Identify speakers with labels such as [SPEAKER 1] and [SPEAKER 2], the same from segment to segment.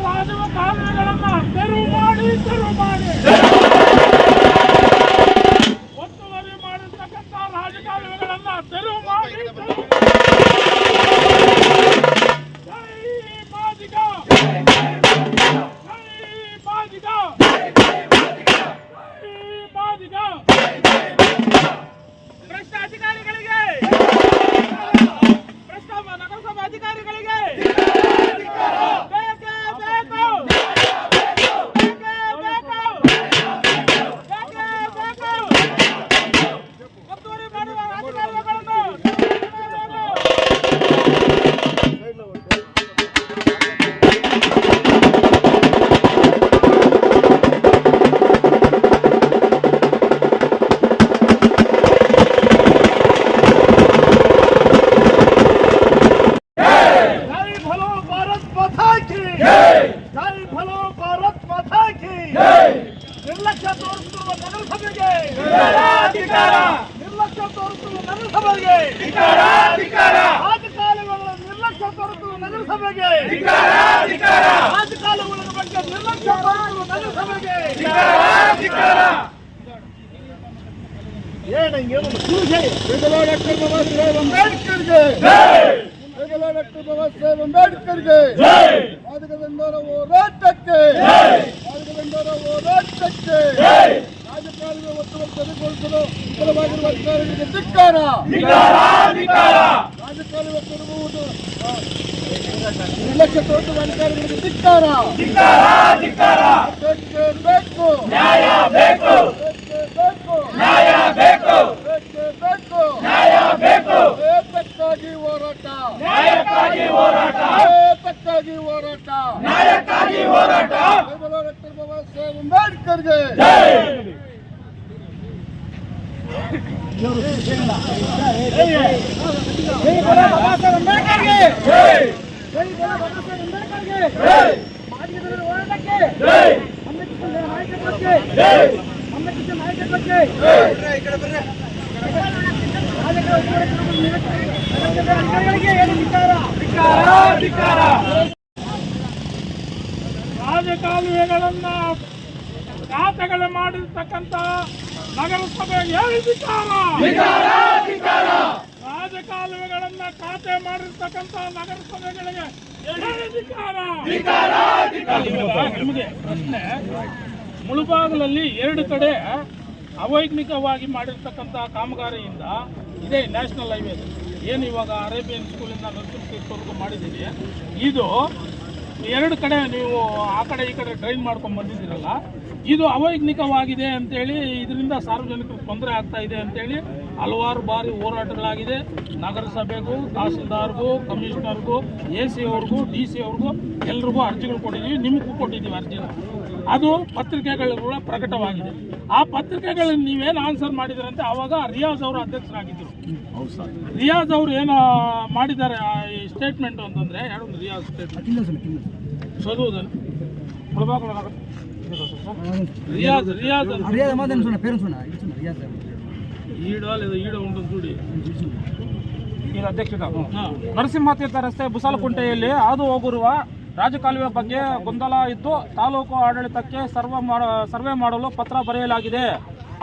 [SPEAKER 1] ರಾಜವ ಕಾಲುವೆಗಳನ್ನು ತೆರವು ಮಾಡಿ ಒತ್ತುವರಿ ಮಾಡಿರ್ತಕ್ಕಂಥ ರಾಜಕಾಲುವೆಗಳನ್ನು ತೆರವು ಮಾಡಿ ಭ್ರಷ್ಟ ಅಧಿಕಾರಿಗಳಿಗೆ ಭ್ರಷ್ಟ ನಗರಸಭಾ ಅಧಿಕಾರಿಗಳಿಗೆ ಒತ್ತುವರಿ ಮಾಡುವ ರಾಜಕಾಲುವೆಗಳನ್ನು ನಿರ್ಲಕ್ಷ್ಯ ತೋರಿಸುವ ನಗರಸಭೆಗೆ ನಿರ್ಲಕ್ಷ್ಯ ತೋರಿಸುವ ನಗರಸಭೆಗೆ ರಾಜಕಾಲುವೆಗಳ ನಿರ್ಲಕ್ಷ್ಯ ತೋರಿಸುವ ನಗರಸಭೆಗೆ ರಾಜಕಾಲುವೆಗಳ ಬಗ್ಗೆ ನಿರ್ಲಕ್ಷ್ಯ ತೋರಿಸುವ ನಗರಸಭೆಗೆ
[SPEAKER 2] ಡಾಕ್ಟರ್ ಬಾಬಾ ಸಾಹೇಬ್ ಅಂಬೇಡ್ಕರ್ಗೆ ಮಾದಕದಂಡರ ಹೋರಾಟಕ್ಕೆ ರಾಜಕಾಲುವೆ ಒತ್ತುವರಿ ತೆರವುಗೊಳಿಸಲು ವಿಫಲವಾಗಿರುವ ಅಧಿಕಾರಿಗಳಿಗೆ ಧಿಕ್ಕಾರ. ರಾಜಕಾಲುವೆ ತೆರವುವುದು ನಿರ್ಲಕ್ಷ್ಯ ತೋರಿಸುವ ಅಧಿಕಾರಿಗಳಿಗೆ ಧಿಕ್ಕಾರ. ಬೇಕು ಏತಕ್ಕಾಗಿ ಹೋರಾಟ ಡಾಕ್ಟರ್ ಬಾಬಾ ಸಾಹೇಬ್ ಅಂಬೇಡ್ಕರ್ಗೆ
[SPEAKER 1] ರಾಜಕಾಲುವೆಗಳನ್ನ ಖಾತೆಗಳು ಮಾಡಿರ್ತಕ್ಕಂಥ ನಗರಸಭೆಗೆ ರಾಜಕಾಲುವೆಗಳನ್ನ ಖಾತೆ ಮಾಡಿರ್ತಕ್ಕಂಥ ನಗರಸಭೆಗಳಿಗೆ ನಿಮಗೆ ಪ್ರಶ್ನೆ, ಮುಳುಬಾಗಿಲಲ್ಲಿ 2 ಕಡೆ ಅವೈಜ್ಞಾನಿಕವಾಗಿ ಮಾಡಿರ್ತಕ್ಕಂಥ ಕಾಮಗಾರಿಯಿಂದ ಇದೇ ನ್ಯಾಷನಲ್ ಹೈವೇ ಏನು ಇವಾಗ ಅರೇಬಿಯನ್ ಸ್ಕೂಲಿಂದ ನರಸಿಂಹವರೆಗೂ ಮಾಡಿದ್ದೀರಿ, ಇದು 2 ಕಡೆ ನೀವು ಆ ಕಡೆ ಈ ಕಡೆ ಡ್ರೈನ್ ಮಾಡ್ಕೊಂಡು ಬಂದಿದ್ದೀರಲ್ಲ, ಇದು ಅವೈಜ್ಞಾನಿಕವಾಗಿದೆ ಅಂತೇಳಿ ಇದರಿಂದ ಸಾರ್ವಜನಿಕರಿಗೆ ತೊಂದರೆ ಆಗ್ತಾ ಇದೆ ಅಂತೇಳಿ ಹಲವಾರು ಬಾರಿ ಹೋರಾಟಗಳಾಗಿದೆ. ನಗರಸಭೆಗೂ, ತಹಸೀಲ್ದಾರ್ಗೂ, ಕಮಿಷನರ್ಗೂ, AC ಅವ್ರಿಗೂ, DC ಅವ್ರಿಗೂ ಎಲ್ರಿಗೂ ಅರ್ಜಿಗಳು ಕೊಟ್ಟಿದ್ದೀವಿ, ನಿಮಗೂ ಕೊಟ್ಟಿದ್ದೀವಿ ಅರ್ಜಿನ. ಅದು ಪತ್ರಿಕೆಗಳ ಪ್ರಕಟವಾಗಿದೆ. ಆ ಪತ್ರಿಕೆಗಳನ್ನು ನೀವೇನು ಆನ್ಸರ್ ಮಾಡಿದಾರಂತೆ ಆವಾಗ ರಿಯಾಜ್ ಅವರು ಅಧ್ಯಕ್ಷರಾಗಿದ್ದರು. ರಿಯಾಜ್ ಅವರು ಏನು ಮಾಡಿದ್ದಾರೆ ಈ ಸ್ಟೇಟ್ಮೆಂಟ್ ಅಂತಂದರೆ, ರಿಯಾಜ್ ಸ್ಟೇಟ್ಮೆಂಟ್ చదువుదని రియాజ్ రియాజ్ ఈడ లేదా ఈడ ఉంటుంది చూಡಿ ಈ ಅಧ್ಯಕ್ಷದ ನರಸಿಂಹತೀರ್ಥ ರಸ್ತೆ ಬುಸಾಲಕುಂಟೆಯಲ್ಲಿ ಹಾದು ಹೋಗಿರುವ ರಾಜಕಾಲುವೆ ಬಗ್ಗೆ ಗೊಂದಲ ಇದ್ದು ತಾಲೂಕು ಆಡಳಿತಕ್ಕೆ ಸರ್ವೆ ಮಾಡಲು ಪತ್ರ ಬರೆಯಲಾಗಿದೆ.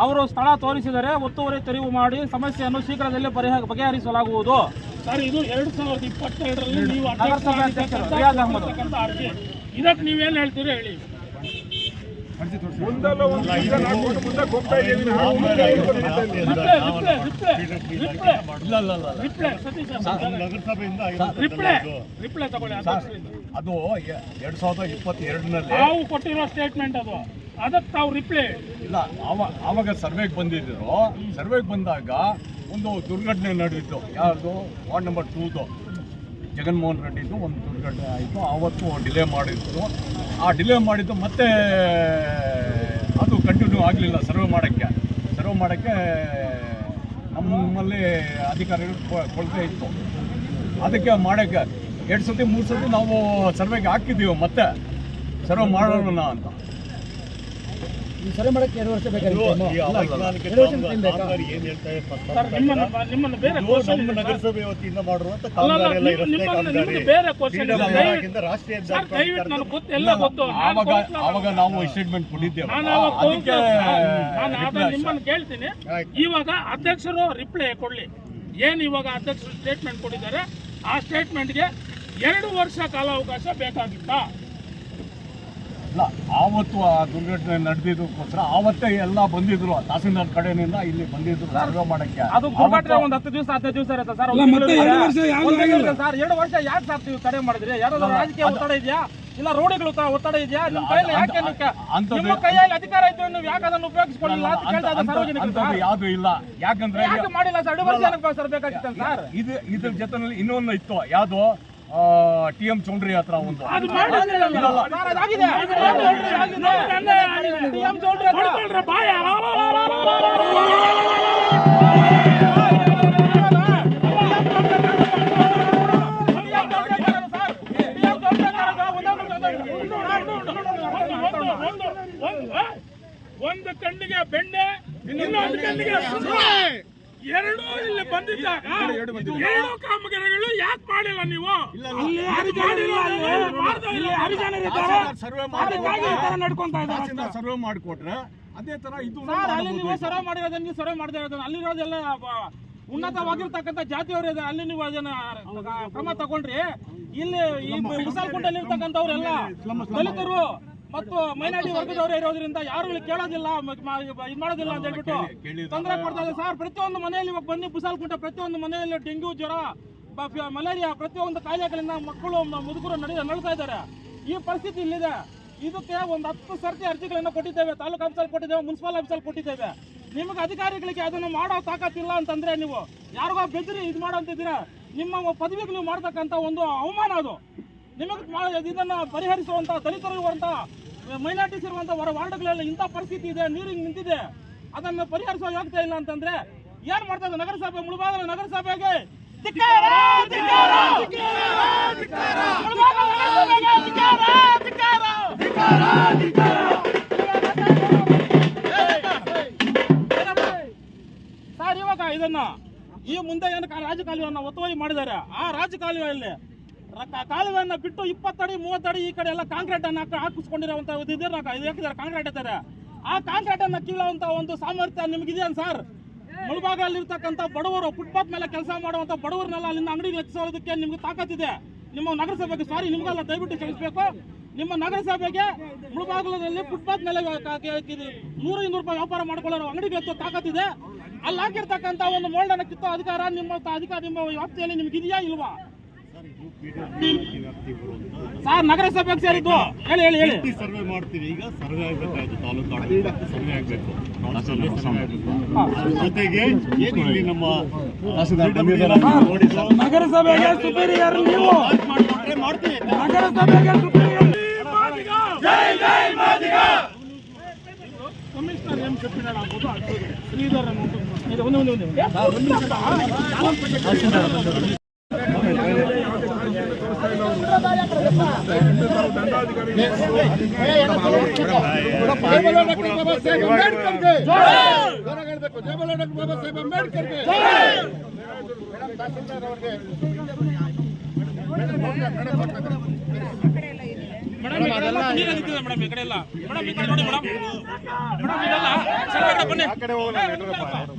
[SPEAKER 1] ಅವರು ಸ್ಥಳ ತೋರಿಸಿದರೆ ಒತ್ತುವರಿ ತೆರವು ಮಾಡಿ ಸಮಸ್ಯೆಯನ್ನು ಶೀಘ್ರದಲ್ಲೇ ಬಗೆಹರಿಸಲಾಗುವುದು. ಸರ್, ಇದು 2022ರಲ್ಲಿ ನೀವು ನಗರಸಭೆ ಅಧ್ಯಕ್ಷರು ರಿಯಾಜ್ ಅಹಮದ್ ಇದಕ್ಕೆ ನೀವೇನು ಹೇಳ್ತೀರಿ ಹೇಳಿ. ರಿಪ್ಲೈ ತಗೊಳ್ಳಿ.
[SPEAKER 2] ಅದು 2022ನಲ್ಲಿ
[SPEAKER 1] ನಾವು ಕೊಟ್ಟಿರೋ ಸ್ಟೇಟ್ಮೆಂಟ್ ಅದು, ಅದಕ್ಕೆ ತಾವು ರಿಪ್ಲೈ
[SPEAKER 2] ಇಲ್ಲ. ಆವಾಗ ಸರ್ವೆಗೆ ಬಂದಿದ್ರು. ಸರ್ವೆಗೆ ಬಂದಾಗ ಒಂದು ದುರ್ಘಟನೆ ನಡೆದಿತ್ತು. ಯಾರ್ದು? ವಾರ್ಡ್ ನಂಬರ್ 2ದು ಜಗನ್ಮೋಹನ್ ರೆಡ್ಡಿದು ಒಂದು ದುರ್ಘಟನೆ ಆಯಿತು. ಆವತ್ತು ಡಿಲೇ ಮಾಡಿದ್ರು. ಆ ಡಿಲೇ ಮಾಡಿದ್ದು ಮತ್ತೆ ಅದು ಕಂಟಿನ್ಯೂ ಆಗಲಿಲ್ಲ. ಸರ್ವೆ ಮಾಡೋಕ್ಕೆ ನಮ್ಮಲ್ಲಿ ಅಧಿಕಾರಿಗಳು ಕೊಳತೆ ಇತ್ತು. ಅದಕ್ಕೆ ಮಾಡೋಕ್ಕೆ 2 ಸತಿ 3 ಸತಿ ನಾವು ಸರ್ವೆಗೆ ಹಾಕಿದ್ದೀವಿ. ಮತ್ತೆ ಸರ್ವೆ ಮಾಡೋಣ ಅಂತ
[SPEAKER 3] ಸರ್ವೆ ಮಾಡಕ್ಕೆ 2 ವರ್ಷ ಬೇಕಾಗಿತ್ತು.
[SPEAKER 1] ಸರ್ ನಿಮ್ಮನ್ನು ಬೇರೆ
[SPEAKER 4] ನಗರಸಭೆ ವತಿಯಿಂದ ಮಾಡಿರುವಂತ
[SPEAKER 1] ನಿಮ್ಮನ್ನು ಬೇರೆ ಕ್ವಶನ್ ಇದೆ. ಸರ್ ದಯವಿಟ್ಟು ನನಗೆ ಗೊತ್ತು, ಎಲ್ಲ ಗೊತ್ತು.
[SPEAKER 2] ಆವಾಗ ನಾವು ಸ್ಟೇಟ್ಮೆಂಟ್ ಕೊಟ್ಟಿದ್ದೇವೆ.
[SPEAKER 1] ನಾನು ನಿಮ್ಮನ್ನು ಕೇಳ್ತೀನಿ. ಇವಾಗ ಅಧ್ಯಕ್ಷರು ರಿಪ್ಲೈ ಕೊಡ್ಲಿ. ಏನು ಇವಾಗ ಅಧ್ಯಕ್ಷರು ಸ್ಟೇಟ್ಮೆಂಟ್ ಕೊಟ್ಟಿದ್ದಾರೆ, ಆ ಸ್ಟೇಟ್ಮೆಂಟ್ಗೆ 2 ವರ್ಷ ಕಾಲಾವಕಾಶ ಬೇಕಾಗಿತ್ತಾ?
[SPEAKER 2] ಇಲ್ಲ, ಆವತ್ತು ಆ ದುರ್ಘಟನೆ ನಡೆದಿದ್ದಕ್ಕೋಸ್ಕರ ಆವತ್ತೇ ಎಲ್ಲ ಬಂದಿದ್ರು, ತಹಸೀಲ್ದಾರ್ ಕಡೆಯಿಂದ ಇಲ್ಲಿ ಬಂದಿದ್ರು ಸರ್ವೆ ಮಾಡಕ್ಕೆ.
[SPEAKER 1] ಅದು ದುರ್ಘಟನೆ ಒಂದು 10 ದಿವಸ 15 ದಿವಸ ಇರುತ್ತೆ ಸರ್. 2 ವರ್ಷ ಯಾಕೆ ಸರ್ ನೀವು ತಡೆ ಮಾಡಿದ್ರಿ? ಯಾರಾದ್ರೂ ರಾಜಕೀಯ ಒತ್ತಡ ಇದೆಯಾ, ಇಲ್ಲ ರೋಡಿಗಳು ಒತ್ತಡ ಇದೆಯಾ? ನಿಮ್ಮ ಕೈಯಲ್ಲಿ ಯಾಕೆ ನಿಮ್ಮ ಕೈಯಲ್ಲಿ ಅಧಿಕಾರ ಇದ್ದು ನೀವು ಯಾಕೆ ಅದನ್ನು ಉಪಯೋಗಿಸಿಕೊಳ್ಳಿಲ್ಲ ಅಂತ ಕೇಳ್ತಾ ಇದ್ದಾರೆ ಸಾರ್ವಜನಿಕರು.
[SPEAKER 2] ಯಾವ್ದು ಇಲ್ಲ, ಯಾಕಂದ್ರೆ
[SPEAKER 1] ಯಾಕೆ ಮಾಡಿಲ್ಲ ಸರ್? 2 ವರ್ಷ ಏನಕ್ಕೆ ಸರ್ ಬೇಕಾಗಿತ್ತು ಸರ್?
[SPEAKER 2] ಇದ್ರ ಜೊತೆನಲ್ಲಿ ಇನ್ನೊಂದು ಇತ್ತು, ಯಾವ್ದು TM ಚೌಂಡ್ರಿ ಹತ್ರ ಒಂದು
[SPEAKER 1] ಅದು ಮಾಡಿಲ್ಲ ಸರ್, ಅದಾಗಿದೆ. TM ಚೌಂಡ್ರಿ ಹತ್ರ ಬಾಯ ಒಂದು ಕಣ್ಣಿಗೆ ಬೆಣ್ಣೆ, ಇನ್ನೊಂದು ಕಣ್ಣಿಗೆ ಎರಡೂ ಇಲ್ಲಿ ಬಂದಿದ್ದಾಗ 2 ಕಾಮಗಾರಿಗಳು ಯಾಕೆ ಮಾಡಿಲ್ಲ ನೀವು?
[SPEAKER 2] ಸರ್ವೆ ಮಾಡಿಕೊಟ್ರೆ ಅದೇ ತರ ಇದು
[SPEAKER 1] ಅಲ್ಲಿ ನೀವು ಸರ್ವೆ ಮಾಡಿರೋದನ್ನ ನೀವು ಸರ್ವೆ ಮಾಡದೇ ಇರೋದನ್ನ ಅಲ್ಲಿರೋದೆಲ್ಲ ಉನ್ನತವಾಗಿರ್ತಕ್ಕಂಥ ಜಾತಿಯವರು ಇದೆ, ಅಲ್ಲಿ ನೀವು ಅದನ್ನ ಕ್ರಮ ತಗೊಂಡ್ರಿ. ಇಲ್ಲಿ ಈ ಮುಸಾಲ್ಕುಂಟಲ್ಲಿ ಇರ್ತಕ್ಕಂಥವ್ರೆಲ್ಲ ದಲಿತರು ಮತ್ತು ಮೈನಾರಿಟಿ ವರ್ಗದವರೇ ಇರೋದ್ರಿಂದ ಯಾರು ಇಲ್ಲಿ ಕೇಳೋದಿಲ್ಲ, ಇದು ಮಾಡೋದಿಲ್ಲ ಅಂತ ಹೇಳ್ಬಿಟ್ಟು ತೊಂದರೆ ಕೊಡ್ತಾ ಇದೆ ಸರ್. ಪ್ರತಿಯೊಂದು ಮನೆಯಲ್ಲಿ ಇವಾಗ ಬನ್ನಿ, ಬುಸಾಲ್ಕುಂಟ ಪ್ರತಿಯೊಂದು ಮನೆಯಲ್ಲಿ ಡೆಂಗ್ಯೂ, ಜ್ವರ, ಮಲೇರಿಯಾ, ಪ್ರತಿಯೊಂದು ಕಾಯಿಲೆಗಳಿಂದ ಮಕ್ಕಳು ಮುದುಕರು ನಡೀತಾ ಇದ್ದಾರೆ. ಈ ಪರಿಸ್ಥಿತಿ ಇಲ್ಲಿದೆ. ಇದಕ್ಕೆ ಒಂದು 10 ಸರ್ತಿ ಅರ್ಜಿಗಳನ್ನು ಕೊಟ್ಟಿದ್ದೇವೆ, ತಾಲೂಕು ಆಫೀಸಲ್ಲಿ ಕೊಟ್ಟಿದ್ದೇವೆ, ಮುನ್ಸಿಪಲ್ ಆಫೀಸಲ್ಲಿ ಕೊಟ್ಟಿದ್ದೇವೆ. ನಿಮಗೆ ಅಧಿಕಾರಿಗಳಿಗೆ ಅದನ್ನು ಮಾಡೋ ತಾಕತ್ತಿಲ್ಲ ಅಂತಂದ್ರೆ ನೀವು ಯಾರಿಗೋ ಬೆದರಿ ಇದು ಮಾಡೋಂತಿದ್ದೀರಾ. ನಿಮ್ಮ ಪದವಿಗೆ ನೀವು ಮಾಡ್ತಕ್ಕಂಥ ಒಂದು ಅವಮಾನ ಅದು. ನಿಮಗೆ ಇದನ್ನು ಪರಿಹರಿಸುವಂಥ ದಲಿತರು ಇರುವಂಥ ಮೈನಾರಿಟೀಸ್ ಇರುವಂಥ ವಾರ್ಡ್ಗಳಲ್ಲಿ ಇಂಥ ಪರಿಸ್ಥಿತಿ ಇದೆ, ನೀರಿಗೆ ನಿಂತಿದೆ, ಅದನ್ನು ಪರಿಹರಿಸುವ ಯೋಗ್ಯತೆ ಇಲ್ಲ ಅಂತಂದ್ರೆ ಏನ್ ಮಾಡ್ತಾ ಇದೆ ನಗರಸಭೆ? ಮುಳಬಾಗಿಲ ನಗರಸಭೆಗೆ ಧಿಕ್ಕಾರ, ಧಿಕ್ಕಾರ, ಧಿಕ್ಕಾರ, ಮುಳಬಾಗಿಲ ನಗರಸಭೆಗೆ ಧಿಕ್ಕಾರ, ಧಿಕ್ಕಾರ, ಧಿಕ್ಕಾರ, ಧಿಕ್ಕಾರ. ಸರ್ ಇವಾಗ ಇದನ್ನ ಈ ಮುಂದೆ ಏನು ರಾಜಕಾಲುವೆಯನ್ನು ಒತ್ತುವರಿ ಮಾಡಿದ್ದಾರೆ, ಆ ರಾಜಕಾಲುವೆಯಲ್ಲಿ ಕಾಲುವೆಯನ್ನು ಬಿಟ್ಟು 20 ಅಡಿ 30 ಅಡಿ ಈ ಕಡೆ ಎಲ್ಲ ಕಾಂಕ್ರೀಟ್ ಅನ್ನು ಹಾಕಿಸ್ಕೊಂಡಿರುವಂತ ಹಾಕಿದ್ದಾರೆ, ಕಾಂಕ್ರೀಟ್ ಇದ್ದಾರೆ. ಆ ಕಾಂಕ್ರೀಟ್ ಅನ್ನು ಕೀಳುವಂತ ಒಂದು ಸಾಮರ್ಥ್ಯ ನಿಮ್ಗಿದೆಯಾ ಸರ್? ಮುಳಬಾಗಲ್ಲಿ ಇರ್ತಕ್ಕಂಥ ಬಡವರು, ಫುಟ್ಪಾತ್ ಮೇಲೆ ಕೆಲಸ ಮಾಡುವಂತ ಬಡವರನ್ನೆಲ್ಲ ಅಲ್ಲಿಂದ ಅಂಗಡಿಗೆ ಹೆಚ್ಚಿಸೋದಕ್ಕೆ ನಿಮ್ಗೆ ತಾಕತ್ತಿದೆ. ನಿಮ್ಮ ನಗರಸಭೆಗೆ ಸಾರಿ ನಿಮ್ಗೆಲ್ಲ ದಯವಿಟ್ಟು ಕ್ಷಮಿಸಬೇಕು. ನಿಮ್ಮ ನಗರಸಭೆಗೆ ಮುಳಬಾಗಿಲಲ್ಲಿ ಫುಟ್ಪಾತ್ ಮೇಲೆ 100-200 ರೂಪಾಯಿ ವ್ಯಾಪಾರ ಮಾಡ್ಕೊಳ್ಳೋ ಅಂಗಡಿಗೆ ಹೆಚ್ಚು ತಾಕತ್ತಿದೆ. ಅಲ್ಲಿ ಹಾಕಿರ್ತಕ್ಕಂಥ ಒಂದು ಮೋಲ್ಡನ್ನು ಕಿತ್ತೋ ಅಧಿಕಾರ ನಿಮ್ಮ ವ್ಯಾಪ್ತಿಯಲ್ಲಿ ನಿಮ್ಗೆ ಇದೆಯಾ ಇಲ್ವಾ ಸರ್? ನಗರಸಭೆಗೆ ಸೇರಿದ್ದು ಹೇಳಿ ಹೇಳಿ ಹೇಳಿ.
[SPEAKER 4] ಸರ್ವೆ ಮಾಡ್ತೀವಿ, ಈಗ ಸರ್ವೆ ಆಗಬೇಕಾಯ್ತು, ತಾಲೂಕು ಸರ್ವೆ ಆಗಬೇಕು, ಜೊತೆಗೆ ಏನು ಇಲ್ಲಿ ನಮ್ಮ
[SPEAKER 3] ನಗರಸಭೆಗೆ ಸುಪೀರಿಯರ್ ನೀವು
[SPEAKER 4] ಮಾಡ್ತೀವಿ.
[SPEAKER 3] ನಗರಸಭೆಗೆ ಸುಪೀರಿಯರ್
[SPEAKER 1] ಕಮಿಷನರ್ ಎಂ ಶೆಟ್ಟಿನಾಳ್ ಆಗ್ಬೋದು, ಶ್ರೀಧರ್ ಮೇಡಮ್ ಈ ಕಡೆ ಎಲ್ಲ ಮೇಡಮ್ ಈ ಕಡೆ ನೋಡಿ ಮೇಡಮ್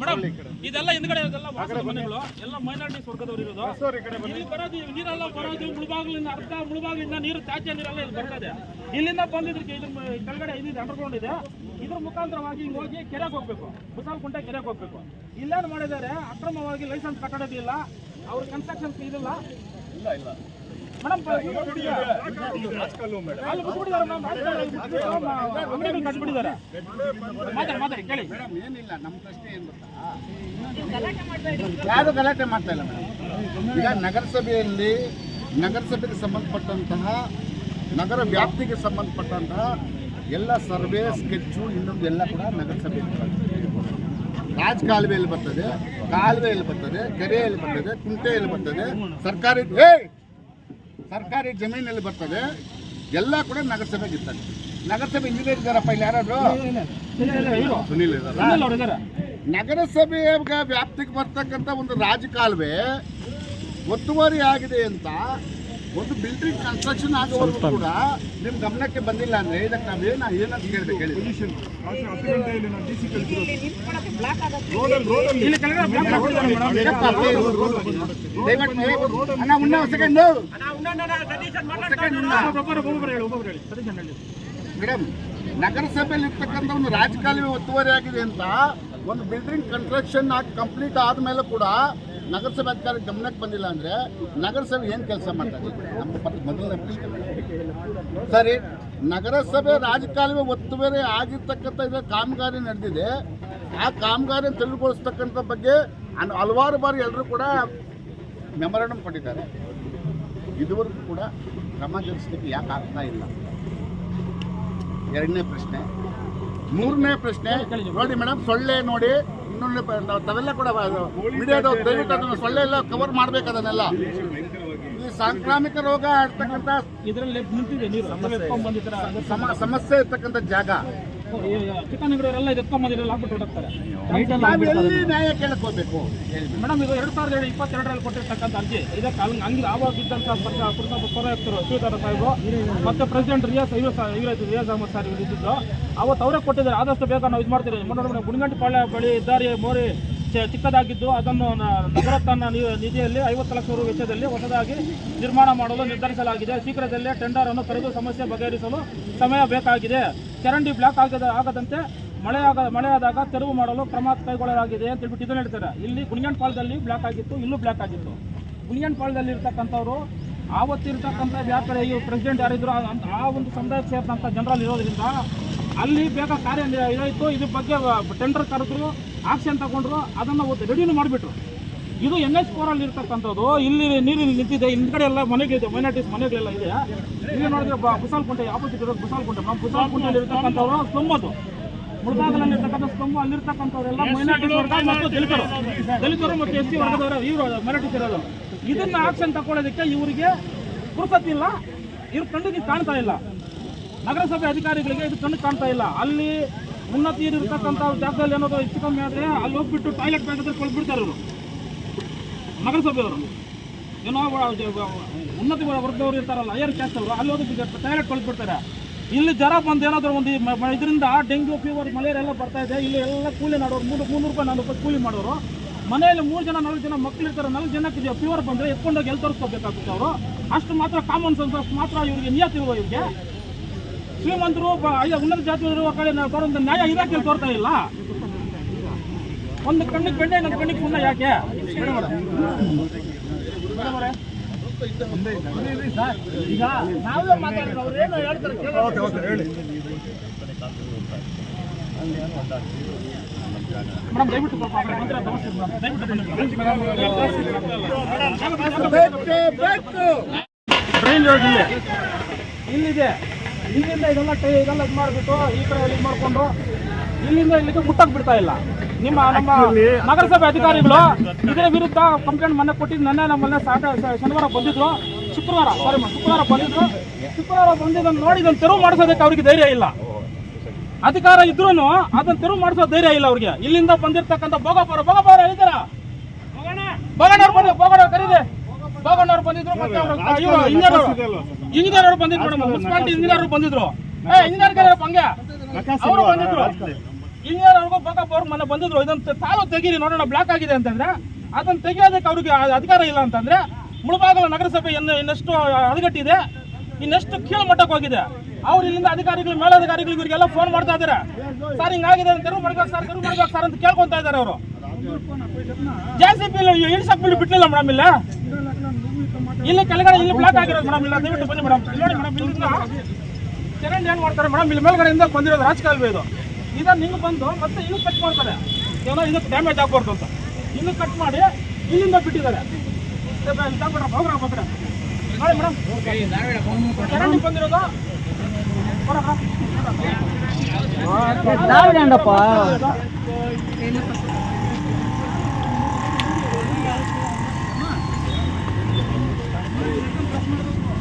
[SPEAKER 1] ಮೇಡಮ್ ಇದೆಲ್ಲ ಹಿಂದ್ಗಡೆ ಇದೆಲ್ಲ ವಾಸದ ಮನೆಗಳು, ಎಲ್ಲ ಮೈನಾರಿಟಿ ವರ್ಗದವರು ಇರೋದು. ಇಲ್ಲಿ ಬರೋದು ನೀರೆಲ್ಲ ಬರೋದು ಮುಳಬಾಗಿಲಿಂದ, ಅರ್ಧ ಮುಳಬಾಗಿಲಿಂದ ನೀರು ತ್ಯಾಜ್ಯ ನೀರೆಲ್ಲ ಇಲ್ಲಿ ಬರ್ತದೆ. ಇಲ್ಲಿಂದ ಬಂದಿದ್ದಕ್ಕೆ ಇದ್ರ ಕೆಳಗಡೆ ಇದು ಅಂಡರ್ಗ್ರೌಂಡ್ ಇದೆ, ಇದ್ರ ಮುಖಾಂತರವಾಗಿ ಹಿಂಗೆ ಹೋಗಿ ಕೆರೆಗೆ ಹೋಗ್ಬೇಕು, ಮುಸಾಲ್ಕುಂಟೆ ಕೆರೆಗೆ ಹೋಗ್ಬೇಕು. ಇಲ್ಲೇನು ಮಾಡಿದ್ದಾರೆ, ಅಕ್ರಮವಾಗಿ ಲೈಸೆನ್ಸ್ ಕಟ್ಟಡದಿಲ್ಲ, ಅವ್ರ ಕನ್ಸ್ಟ್ರಕ್ಷನ್ ಇದಿಲ್ಲ ಮೇಡಮ್. ಕಟ್ಬಿಟ್ಟಿದ್ದಾರೆ. ಮಾತಾಡಿ ಕೇಳಿ.
[SPEAKER 5] ಏನಿಲ್ಲ, ನಮ್ಮ ಪ್ರಶ್ನೆ ಏನು ಗೊತ್ತಾ, ಯಾರು ಗಲಾಟೆ ಮಾಡ್ತಾ ಇಲ್ಲ ಮೇಡಮ್. ಈಗ ನಗರಸಭೆಯಲ್ಲಿ ನಗರಸಭೆಗೆ ಸಂಬಂಧಪಟ್ಟಂತಹ ನಗರ ವ್ಯಾಪ್ತಿಗೆ ಸಂಬಂಧಪಟ್ಟಂತಹ ಎಲ್ಲ ಸರ್ವೆ ಸ್ಕೆಚ್ಚು ಇನ್ನೊಂದು ಎಲ್ಲ ಕೂಡ ನಗರಸಭೆ ರಾಜ ಕಾಲುವೆಯಲ್ಲಿ ಬರ್ತದೆ, ಕಾಲುವೆಯಲ್ಲಿ ಬರ್ತದೆ, ಕೆರೆಯಲ್ಲಿ ಬರ್ತದೆ, ಕುಂಟೆಯಲ್ಲಿ ಬರ್ತದೆ, ಸರ್ಕಾರಿ ಜಮೀನಲ್ಲಿ ಬರ್ತದೆ, ಎಲ್ಲ ಕೂಡ ನಗರಸಭೆಗೆ ಇರ್ತದೆ. ನಗರಸಭೆ ಇಂಜಿನಿಯರ್ ಇದ್ದಾರಪ್ಪ ಇಲ್ಲಿ ಯಾರಾದ್ರು ಸುನಿಲ್ ಇದ್ದಾರಾ?
[SPEAKER 1] ಅವ್ರು ಇದ್ದಾರೆ.
[SPEAKER 5] ನಗರಸಭೆಯ ವ್ಯಾಪ್ತಿಗೆ ಬರ್ತಕ್ಕಂಥ ಒಂದು ರಾಜಕಾಲುವೆ ಒತ್ತುವರಿ ಆಗಿದೆ ಅಂತ ಒಂದು ಬಿಲ್ಡಿಂಗ್ ಕನ್ಸ್ಟ್ರಕ್ಷನ್ ಆಗುವವರೆಗೂ ಕೂಡ ನಿಮ್ಮ ಗಮನಕ್ಕೆ ಬಂದಿಲ್ಲ ಅಂದ್ರೆ ಇದಕ್ಕೆ ನಾವೇನು ಏನಂತ ಕೇಳಬೇಕು ಹೇಳಿ?
[SPEAKER 1] ಇಲ್ಲಿ ಕೆಳಗಡೆ ಬ್ಲಾಕ್ ಹಾಕಿದ್ದಾರೆ ಮೇಡಮ್.
[SPEAKER 5] ಅಣ್ಣ ಉನ್ನ ಸೆಕೆಂಡ್ ಮೇಡಮ್, ನಗರಸಭೆಯಲ್ಲಿ ಇರ್ತಕ್ಕಂಥ ಒಂದು ರಾಜಕಾಲುವೆ ಒತ್ತುವರಿ ಆಗಿದೆ ಅಂತ ಒಂದು ಬಿಲ್ಡಿಂಗ್ ಕನ್ಸ್ಟ್ರಕ್ಷನ್ ಆಗಿ ಕಂಪ್ಲೀಟ್ ಆದ್ಮೇಲೆ ಕೂಡ ನಗರಸಭೆ ಅಧಿಕಾರಿ ಗಮನಕ್ಕೆ ಬಂದಿಲ್ಲ ಅಂದ್ರೆ ನಗರಸಭೆ ಏನು ಕೆಲಸ ಮಾಡ್ತಾರೆ? ನಮ್ಮ ಮೊದಲನೇ ಪ್ರಶ್ನೆ. ಸರಿ, ನಗರಸಭೆ ರಾಜಕಾಲುವೆ ಒತ್ತುವರಿ ಆಗಿರ್ತಕ್ಕಂಥ ಇದರ ಕಾಮಗಾರಿ ನಡೆದಿದೆ. ಆ ಕಾಮಗಾರಿ ತೆರವುಗೊಳಿಸ್ತಕ್ಕಂಥ ಬಗ್ಗೆ ಹಲವಾರು ಬಾರಿ ಎಲ್ಲರೂ ಕೂಡ ಮೆಮೊರಾಂಡಮ್ ಕೊಟ್ಟಿದ್ದಾರೆ. ಇದುವರೆಗೂ ಕೂಡ ಕ್ರಮ ಜರುಗಿಸಲಿಕ್ಕೆ ಯಾಕೆ ಆಗ್ತಾ ಇಲ್ಲ? ಎರಡನೇ ಪ್ರಶ್ನೆ. ಮೂರನೇ ಪ್ರಶ್ನೆ ನೋಡಿ ಮೇಡಮ್, ಸೊಳ್ಳೆ ನೋಡಿ ಇನ್ನೊಂದು ತಾವೆಲ್ಲ ಕೂಡ ಮೀಡಿಯಾದವ್ರು ದಯವಿಟ್ಟು ಅದನ್ನು ಸೊಳ್ಳೆ ಎಲ್ಲ ಕವರ್ ಮಾಡ್ಬೇಕು. ಅದನ್ನೆಲ್ಲ ಈ ಸಾಂಕ್ರಾಮಿಕ ರೋಗ ಇರ್ತಕ್ಕಂಥ
[SPEAKER 1] ಇದರಲ್ಲಿ ನಿಂತಿದೆ ನೀರು
[SPEAKER 5] ಸಮಸ್ಯೆ ಇರ್ತಕ್ಕಂಥ ಜಾಗ
[SPEAKER 1] ಚಿಕನ್ ಅಂಗಡಿಯವರೆಲ್ಲ ಎತ್ಕೊಂಡ್ಬಂದಿರಲ್ಲ ಹಾಕ್ಬಿಟ್ಟು ಹೋಗ್ತಾರೆ.
[SPEAKER 5] ನಾವು ಎಲ್ಲಿ ನ್ಯಾಯ ಕೇಳಕ್ ಹೋಗ್ಬೇಕು
[SPEAKER 1] ಮೇಡಮ್, ಇದು 2022 ಕೊಟ್ಟಿರ್ತಕ್ಕಂಥ ಅರ್ಜಿ ಇದಕ್ಕೆ ಹಂಗೆ ಆವಾಗಿದ್ದಂಥ ಪೌರಾಯುಕ್ತರು ಶಿವತಾರ ಸಾಹೇಬರು ಮತ್ತೆ ಪ್ರೆಸಿಡೆಂಟ್ ರಿಯಾಜ್ ಅಹಮದ್ ಸರ್ ಇವರು ಇದ್ದಿದ್ದು ಅವತ್ತು ಅವರೇ ಕೊಟ್ಟಿದ್ದಾರೆ. ಆದಷ್ಟು ಬೇಗ ನಾವು ಇದು ಮಾಡ್ತೀವಿ. ಗುಣಗಂಟಿ ಪಾಳ್ಯ ಬಳಿ ಇದ್ದಾರೆ ಮೋರಿ ಚಿಕ್ಕದಾಗಿದ್ದು ಅದನ್ನು ನಗರೋತ್ಥಾನ ನಿಧಿಯಲ್ಲಿ 50 ಲಕ್ಷ ರು ವೆಚ್ಚದಲ್ಲಿ ಹೊಸದಾಗಿ ನಿರ್ಮಾಣ ಮಾಡಲು ನಿರ್ಧರಿಸಲಾಗಿದೆ. ಶೀಘ್ರದಲ್ಲೇ ಟೆಂಡರ್ ಅನ್ನು ಕರೆದು ಸಮಸ್ಯೆ ಬಗೆಹರಿಸಲು ಸಮಯ ಬೇಕಾಗಿದೆ. ಚರಂಡಿ ಬ್ಲಾಕ್ ಆಗದಂತೆ ಮಳೆಯಾದಾಗ ತೆರವು ಮಾಡಲು ಕ್ರಮ ಕೈಗೊಳ್ಳಲಾಗಿದೆ ಅಂತ ಹೇಳ್ಬಿಟ್ಟು ಇದನ್ನು ಹೇಳ್ತಾರೆ. ಇಲ್ಲಿ ಗುಣಿಗಂಟ್ ಪಾಳ್ಯದಲ್ಲಿ ಬ್ಲಾಕ್ ಆಗಿತ್ತು, ಇಲ್ಲೂ ಬ್ಲಾಕ್ ಆಗಿತ್ತು. ಗುಣಿಗಂಟ್ ಪಾಳ್ಯದಲ್ಲಿ ಇರ್ತಕ್ಕಂಥವ್ರು ಆವತ್ತಿರ್ತಕ್ಕಂಥ ವ್ಯಾಪಾರ ಈ ಪ್ರೆಸಿಡೆಂಟ್ ಯಾರಿದ್ರು ಆ ಒಂದು ಸಮುದಾಯಕ್ಕೆ ಸೇರಿದಂಥ ಜನರಲ್ಲಿ ಇರೋದ್ರಿಂದ ಅಲ್ಲಿ ಬೇಗ ಕಾರ್ಯ ಇದಾಯಿತು. ಇದ್ರ ಬಗ್ಗೆ ಟೆಂಡರ್ ಕರೆದ್ರು, ಆಕ್ಷನ್ ತಗೊಂಡ್ರು, ಅದನ್ನು ರೆಡಿನೂ ಮಾಡಿಬಿಟ್ರು. ಇದು NH4 ಅಲ್ಲಿ ಇರ್ತಕ್ಕಂಥದ್ದು. ಇಲ್ಲಿ ನೀರು ನಿಂತಿದೆ, ಹಿಂದ್ಗಡೆ ಎಲ್ಲ ಮನೆಗಳಿದೆ, ಮೈನಾರಿಟೀಸ್ ಮನೆಗಳೆಲ್ಲ ಇದೆ. ಇಲ್ಲಿ ನೋಡಿದ್ರೆ ಬುಸಾಲ್ಕುಂಟೆ ಆಪೋಸಿಟ್ ಇರೋದು ಬುಸಾಲ್ಕುಂಟೆ. ನಮ್ಮ ಬುಸಾಲ್ಕುಂಟೆಯಲ್ಲಿ ಇರ್ತಕ್ಕಂಥವ್ರು ಸ್ಲಮ್, ಅದು ಮುಳಬಾಗಿಲಲ್ಲಿ ಇರ್ತಕ್ಕಂಥ ಸ್ಲಮ್. ಅಲ್ಲಿರ್ತಕ್ಕಂಥವರೆಲ್ಲ ಮೈನಾರಿಟೀಸ್ ವರ್ಗ ಮತ್ತು ದಲಿತರು ಮತ್ತು SC ವರ್ಗದವರು ಇವರು ಮೈನಾರಿಟೀಸ್ ಇರೋದು. ಇದನ್ನ ಆಕ್ಷನ್ ತಗೊಳ್ಳೋದಕ್ಕೆ ಇವರಿಗೆ ಪುರ್ಸತ್ತಿಲ್ಲ, ಇವ್ರ ಕಣ್ಣಿಗೆ ಕಾಣ್ತಾ ಇಲ್ಲ. ನಗರಸಭೆ ಅಧಿಕಾರಿಗಳಿಗೆ ಇದು ಕಣ್ಣು ಕಾಣ್ತಾ ಇಲ್ಲ. ಅಲ್ಲಿ ಉನ್ನತಿ ಇರ್ತಕ್ಕಂಥ ಜಾಗದಲ್ಲಿ ಏನಾದ್ರು ಹೆಚ್ಚು ಕಮ್ಮಿ ಆದರೆ ಅಲ್ಲಿ ಹೋಗ್ಬಿಟ್ಟು ಟಾಯ್ಲೆಟ್ ಬ್ಯಾಂಕ್ ಕೊಳ್ಬಿಡ್ತಾರೆ ಇವರು ನಗರಸಭೆಯವರು. ಏನೋ ಉನ್ನತಿ ವರ್ಗದವ್ರು ಇರ್ತಾರಲ್ಲ, ಹೈಯರ್ ಕ್ಯಾಸ್ಟ್ ಅವರು, ಅಲ್ಲಿ ಹೋಗಿ ಟಾಯ್ಲೆಟ್ ಕೊಳ್ಬಿಡ್ತಾರೆ. ಇಲ್ಲಿ ಜ್ವರ ಬಂದು ಏನಾದರೂ ಒಂದು ಇದರಿಂದ ಡೆಂಗ್ಯೂ ಫೀವರ್ ಮಲೇರಿಯಾ ಎಲ್ಲ ಬರ್ತಾ ಇದೆ. ಇಲ್ಲಿ ಎಲ್ಲ ಕೂಲಿ ಮಾಡೋರು 300 ರೂಪಾಯಿ 400 ರೂಪಾಯಿ ಕೂಲಿ ಮಾಡೋರು. ಮನೆಯಲ್ಲಿ 3 ಜನ 4 ಜನ ಮಕ್ಕಳು ಇರ್ತಾರೆ. 4 ಜನಕ್ಕೆ ಫೀವರ್ ಬಂದರೆ ಎತ್ಕೊಂಡೋಗಿ ಎಲ್ಲಿ ತೋರಿಸ್ಕೋಬೇಕಾಗುತ್ತೆ ಅವರು. ಅಷ್ಟು ಮಾತ್ರ ಕಾಮನ್ ಸೆನ್ಸ್, ಅಷ್ಟು ಮಾತ್ರ ಇವರಿಗೆ ನಿಯತ್ತಿರುವ ಇವ್ರಿಗೆ. ಶ್ರೀಮಂತರು ಉನ್ನತ ಜಾತಿ ಇರುವ ಕಡೆ ತೋರುವಂಥ ನ್ಯಾಯ ಇಲಾಖೆಯಲ್ಲಿ ತೋರ್ತಾ ಇಲ್ಲ. ಒಂದು ಕಣ್ಣಿಗೆ ಬೆಣ್ಣೆ, ನನ್ನ ಕಣ್ಣಿಗೆ ಸುಣ್ಣ ಯಾಕೆ? ಈಗ ನಾವೇ ಮಾತಾಡಿದ್ರೆ ಅವ್ರು ಏನು ಹೇಳ್ತಾರೆ ಮೇಡಮ್, ದಯವಿಟ್ಟು ಸ್ವಲ್ಪ ಟ್ರೈನ್ ರೋಡ್ ಇಲ್ಲಿದೆ. ಇಲ್ಲಿಂದ ಇದೆಲ್ಲ ಇದು ಮಾಡಿಬಿಟ್ಟು ಈ ಕಡೆ ಇದು ಮಾಡಿಕೊಂಡು ಇಲ್ಲಿಂದ ಇಲ್ಲಿಗೆ ಮುಟ್ಟಕ್ಕೆ ಬಿಡ್ತಾ ಇಲ್ಲ. ನಮ್ಮ ನಗರಸಭೆ ಅಧಿಕಾರಿಗಳು ಇದರ ವಿರುದ್ಧ ಕಂಪ್ಲೇಂಟ್ ಮೊನ್ನೆ ಕೊಟ್ಟಿದ್ದು. ನಮ್ಮನ್ನ ಶನಿವಾರ ಬಂದಿದ್ರು, ಶುಕ್ರವಾರ ಬಂದಿದ್ರು. ಶುಕ್ರವಾರ ಬಂದಿದ್ದನ್ನು ನೋಡಿ ಇದನ್ನು ತೆರವು ಮಾಡಿಸೋದಕ್ಕೆ ಅವ್ರಿಗೆ ಧೈರ್ಯ ಇಲ್ಲ. ಅಧಿಕಾರ ಇದ್ರೂ ಅದನ್ನು ತೆರವು ಮಾಡಿಸೋ ಧೈರ್ಯ ಇಲ್ಲ ಅವ್ರಿಗೆ. ಇಲ್ಲಿಂದ ಬಂದಿರ್ತಕ್ಕಂಥ ಭೋಗಪ್ಪರು ಹೇಳಿದಾರ, ಭೋಗಣ್ಣವ್ರು ಕರೀದೆ. ಭೋಗಣ್ಣವ್ರು ಬಂದಿದ್ರು, ಮತ್ತೆ ಇಂಜಿನಿಯರ್ ಅವರು ಬಂದಿದ್ರು ಮೇಡಮ್, ಮುನ್ಸಿಪಾಲಿಟಿ ಇಂಜಿನಿಯರ್ ಬಂದಿದ್ರು. ಇಂಜಿನಿಯರ್ ಹಂಗೆ ಅವರು ಬಂದಿದ್ರು. ಇಂಜಿನಿಯರ್ ಅವ್ರಿಗೂ ಭೋಗಪ್ಪ ಅವ್ರು ಮೊನ್ನೆ ಬಂದಿದ್ರು. ಇದನ್ನು ಸಾಲು ತೆಗೀರಿ ನೋಡೋಣ, ಬ್ಲಾಕ್ ಆಗಿದೆ ಅಂತಂದ್ರೆ ಅದನ್ನು ತೆಗಿಯೋದಕ್ಕೆ ಅವ್ರಿಗೆ ಅಧಿಕಾರ ಇಲ್ಲ ಅಂತಂದ್ರೆ ಮುಳಬಾಗಿಲು ನಗರಸಭೆ ಇನ್ನಷ್ಟು ಹದಗೆಟ್ಟಿದೆ, ಇನ್ನೆಷ್ಟು ಕೀಳು ಮಟ್ಟಕ್ಕೆ ಹೋಗಿದೆ. ಅವ್ರು ಇಲ್ಲಿಂದ ಅಧಿಕಾರಿಗಳು, ಮೇಲಧಿಕಾರಿಗಳು ಇವರಿಗೆಲ್ಲ ಫೋನ್ ಮಾಡ್ತಾ ಇದ್ದಾರೆ. ಸರ್ ಹಿಂಗಾಗಿದೆ, ತೆರವು ಮಾಡ್ಬೇಕು ಸರ್ ಅಂತ ಕೇಳ್ಕೊಂತಾ ಇದ್ದಾರೆ ಅವರು. JCB ಇಳಿಸಕ್ ಬಿಟ್ಟಿಲ್ಲ ಮೇಡಮ್. ಇಲ್ಲಿ ಕೆಳಗಡೆ ಇಲ್ಲಿ ಬ್ಲಾಕ್ ಆಗಿರೋದು ಮೇಡಮ್. ಇಲ್ಲ ದಯವಿಟ್ಟು ಬನ್ನಿ ಮೇಡಮ್, ನೋಡಿ ಮೇಡಮ್. ಇಲ್ಲಿಂದ ಚರಂಡಿ ಏನ್ ಮಾಡ್ತಾರೆ ಮೇಡಮ್, ಇಲ್ಲಿ ಮೇಲ್ಗಡೆಯಿಂದ ಬಂದಿರೋದು ರಾಜಕಾಲುವೆ ಇದು. ಇದನ್ನ ಹಿಂಗೆ ಬಂದು ಮತ್ತೆ ಇನ್ನು ಕಟ್ ಮಾಡ್ತಾರೆ, ಏನೋ ಇದಕ್ಕೆ ಡ್ಯಾಮೇಜ್ ಆಗ್ಬಾರ್ದು ಅಂತ. ಇನ್ನು ಕಟ್ ಮಾಡಿ ಇಲ್ಲಿಂದ ಬಿಟ್ಟಿದ್ದಾರೆ. ನೋಡಿ ಮೇಡಮ್, ಚರಂಡಿ ಬಂದಿರೋದು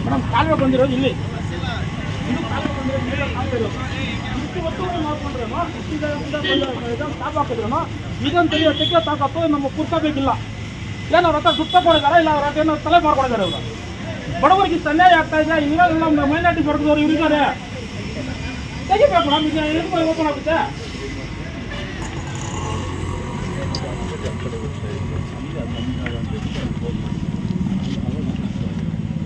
[SPEAKER 1] ಮೇಡಮ್, ಕಾಲುವೆ ಬಂದಿರೋದು ಇಲ್ಲಿ ಇದು ಕಾಲು ಬಂದರೆ ಮೇಲೆ ಕಾಲು ಇರೋದು ಇಷ್ಟು ಒತ್ತುವರಿ ಮಾಡ್ಕೊಂಡ್ರು ಸ್ಟಾಪ್ ಹಾಕಿದ್ರು ಇದನ್ನು ತೆಗಿಯೋದಕ್ಕೆ ತಾಕತ್ತು ನಮ್ಮ ಕೂರ್ಕೋಬೇಕಿಲ್ಲ. ಏನು ಅವ್ರ ಹತ್ರ ದುಡ್ಡು ತಗೊಂಡಿದ್ದಾರೆ, ಇಲ್ಲ ಅವ್ರ ಹತ್ರ ಏನೋ ತಲೆ ಮಾಡ್ಕೊಂಡಿದ್ದಾರೆ. ಅವರು ಬಡವರಿಗೆ ಇಷ್ಟು ಅನ್ಯಾಯ ಆಗ್ತಾ ಇದೆ. ಇವಾಗೆಲ್ಲ ಮೈನಾರಿಟಿ ವರ್ಗದವರು ಇವರಿದ್ದಾರೆ, ತೆಗಿಬೇಕು. ನಮಗೆ ಎಲ್ಲಿ ಓಪನ್ ಆಗುತ್ತೆ?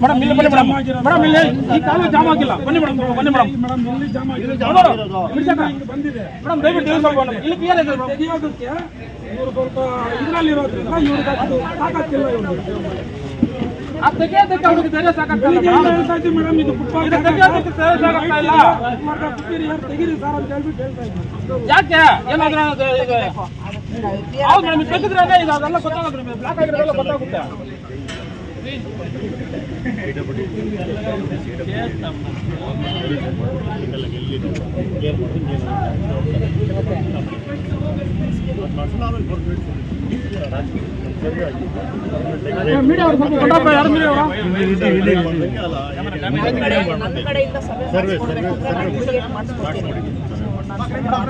[SPEAKER 1] ಮೇಡಮ್ ಇಲ್ಲಿ ಬನ್ನಿ ಮೇಡಮ್. ಮೇಡಮ್ ಇಲ್ಲಿ ಈ ಕಾಲು ಜಾಮ್ ಆಗಿಲ್ಲ. ಬನ್ನಿ ಮೇಡಮ್, ಬನ್ನಿ ಮೇಡಮ್. ಇಲ್ಲಿ ಜಾಮ್ ಆಗಿದೆ ಬಂದಿದೆ ಮೇಡಮ್. ದಯವಿಟ್ಟು ಇಲ್ಲಿ ಕ್ಲಿಯರ್ ಇದೆ ತೆಗಿಯೋದಕ್ಕೆ. ಇವರು ಸ್ವಲ್ಪ ಇದರಲ್ಲಿ ಇರೋದ್ರಿಂದ ಇವ್ರಿಗೆ ಅದು ಸಾಕಾಗ್ತಿಲ್ಲ. ಆ ತೆಗಿಯೋದಕ್ಕೆ ಅವ್ರಿಗೆ ಧೈರ್ಯ ಸಾಕಾಗ್ತಿಲ್ಲ ಮೇಡಮ್. ಇದು ತೆಗಿಯೋದಕ್ಕೆ ಸಾಕಾಗ್ತಾ ಇಲ್ಲ. ತೆಗೀರಿ ಸರ್ ಅಂತ ಹೇಳ್ಬಿಟ್ಟು ಹೇಳ್ತಾ ಇದ್ದೀನಿ. ಯಾಕೆ ಏನಾದ್ರೂ ಹೌದು ಮೇಡಮ್, ತೆಗೆದ್ರೆ ಈಗ ಅದೆಲ್ಲ ಗೊತ್ತಾಗುತ್ತೆ. ಬ್ಲಾಕ್ ಆಗಿರೋದೆಲ್ಲ ಗೊತ್ತಾಗುತ್ತೆ.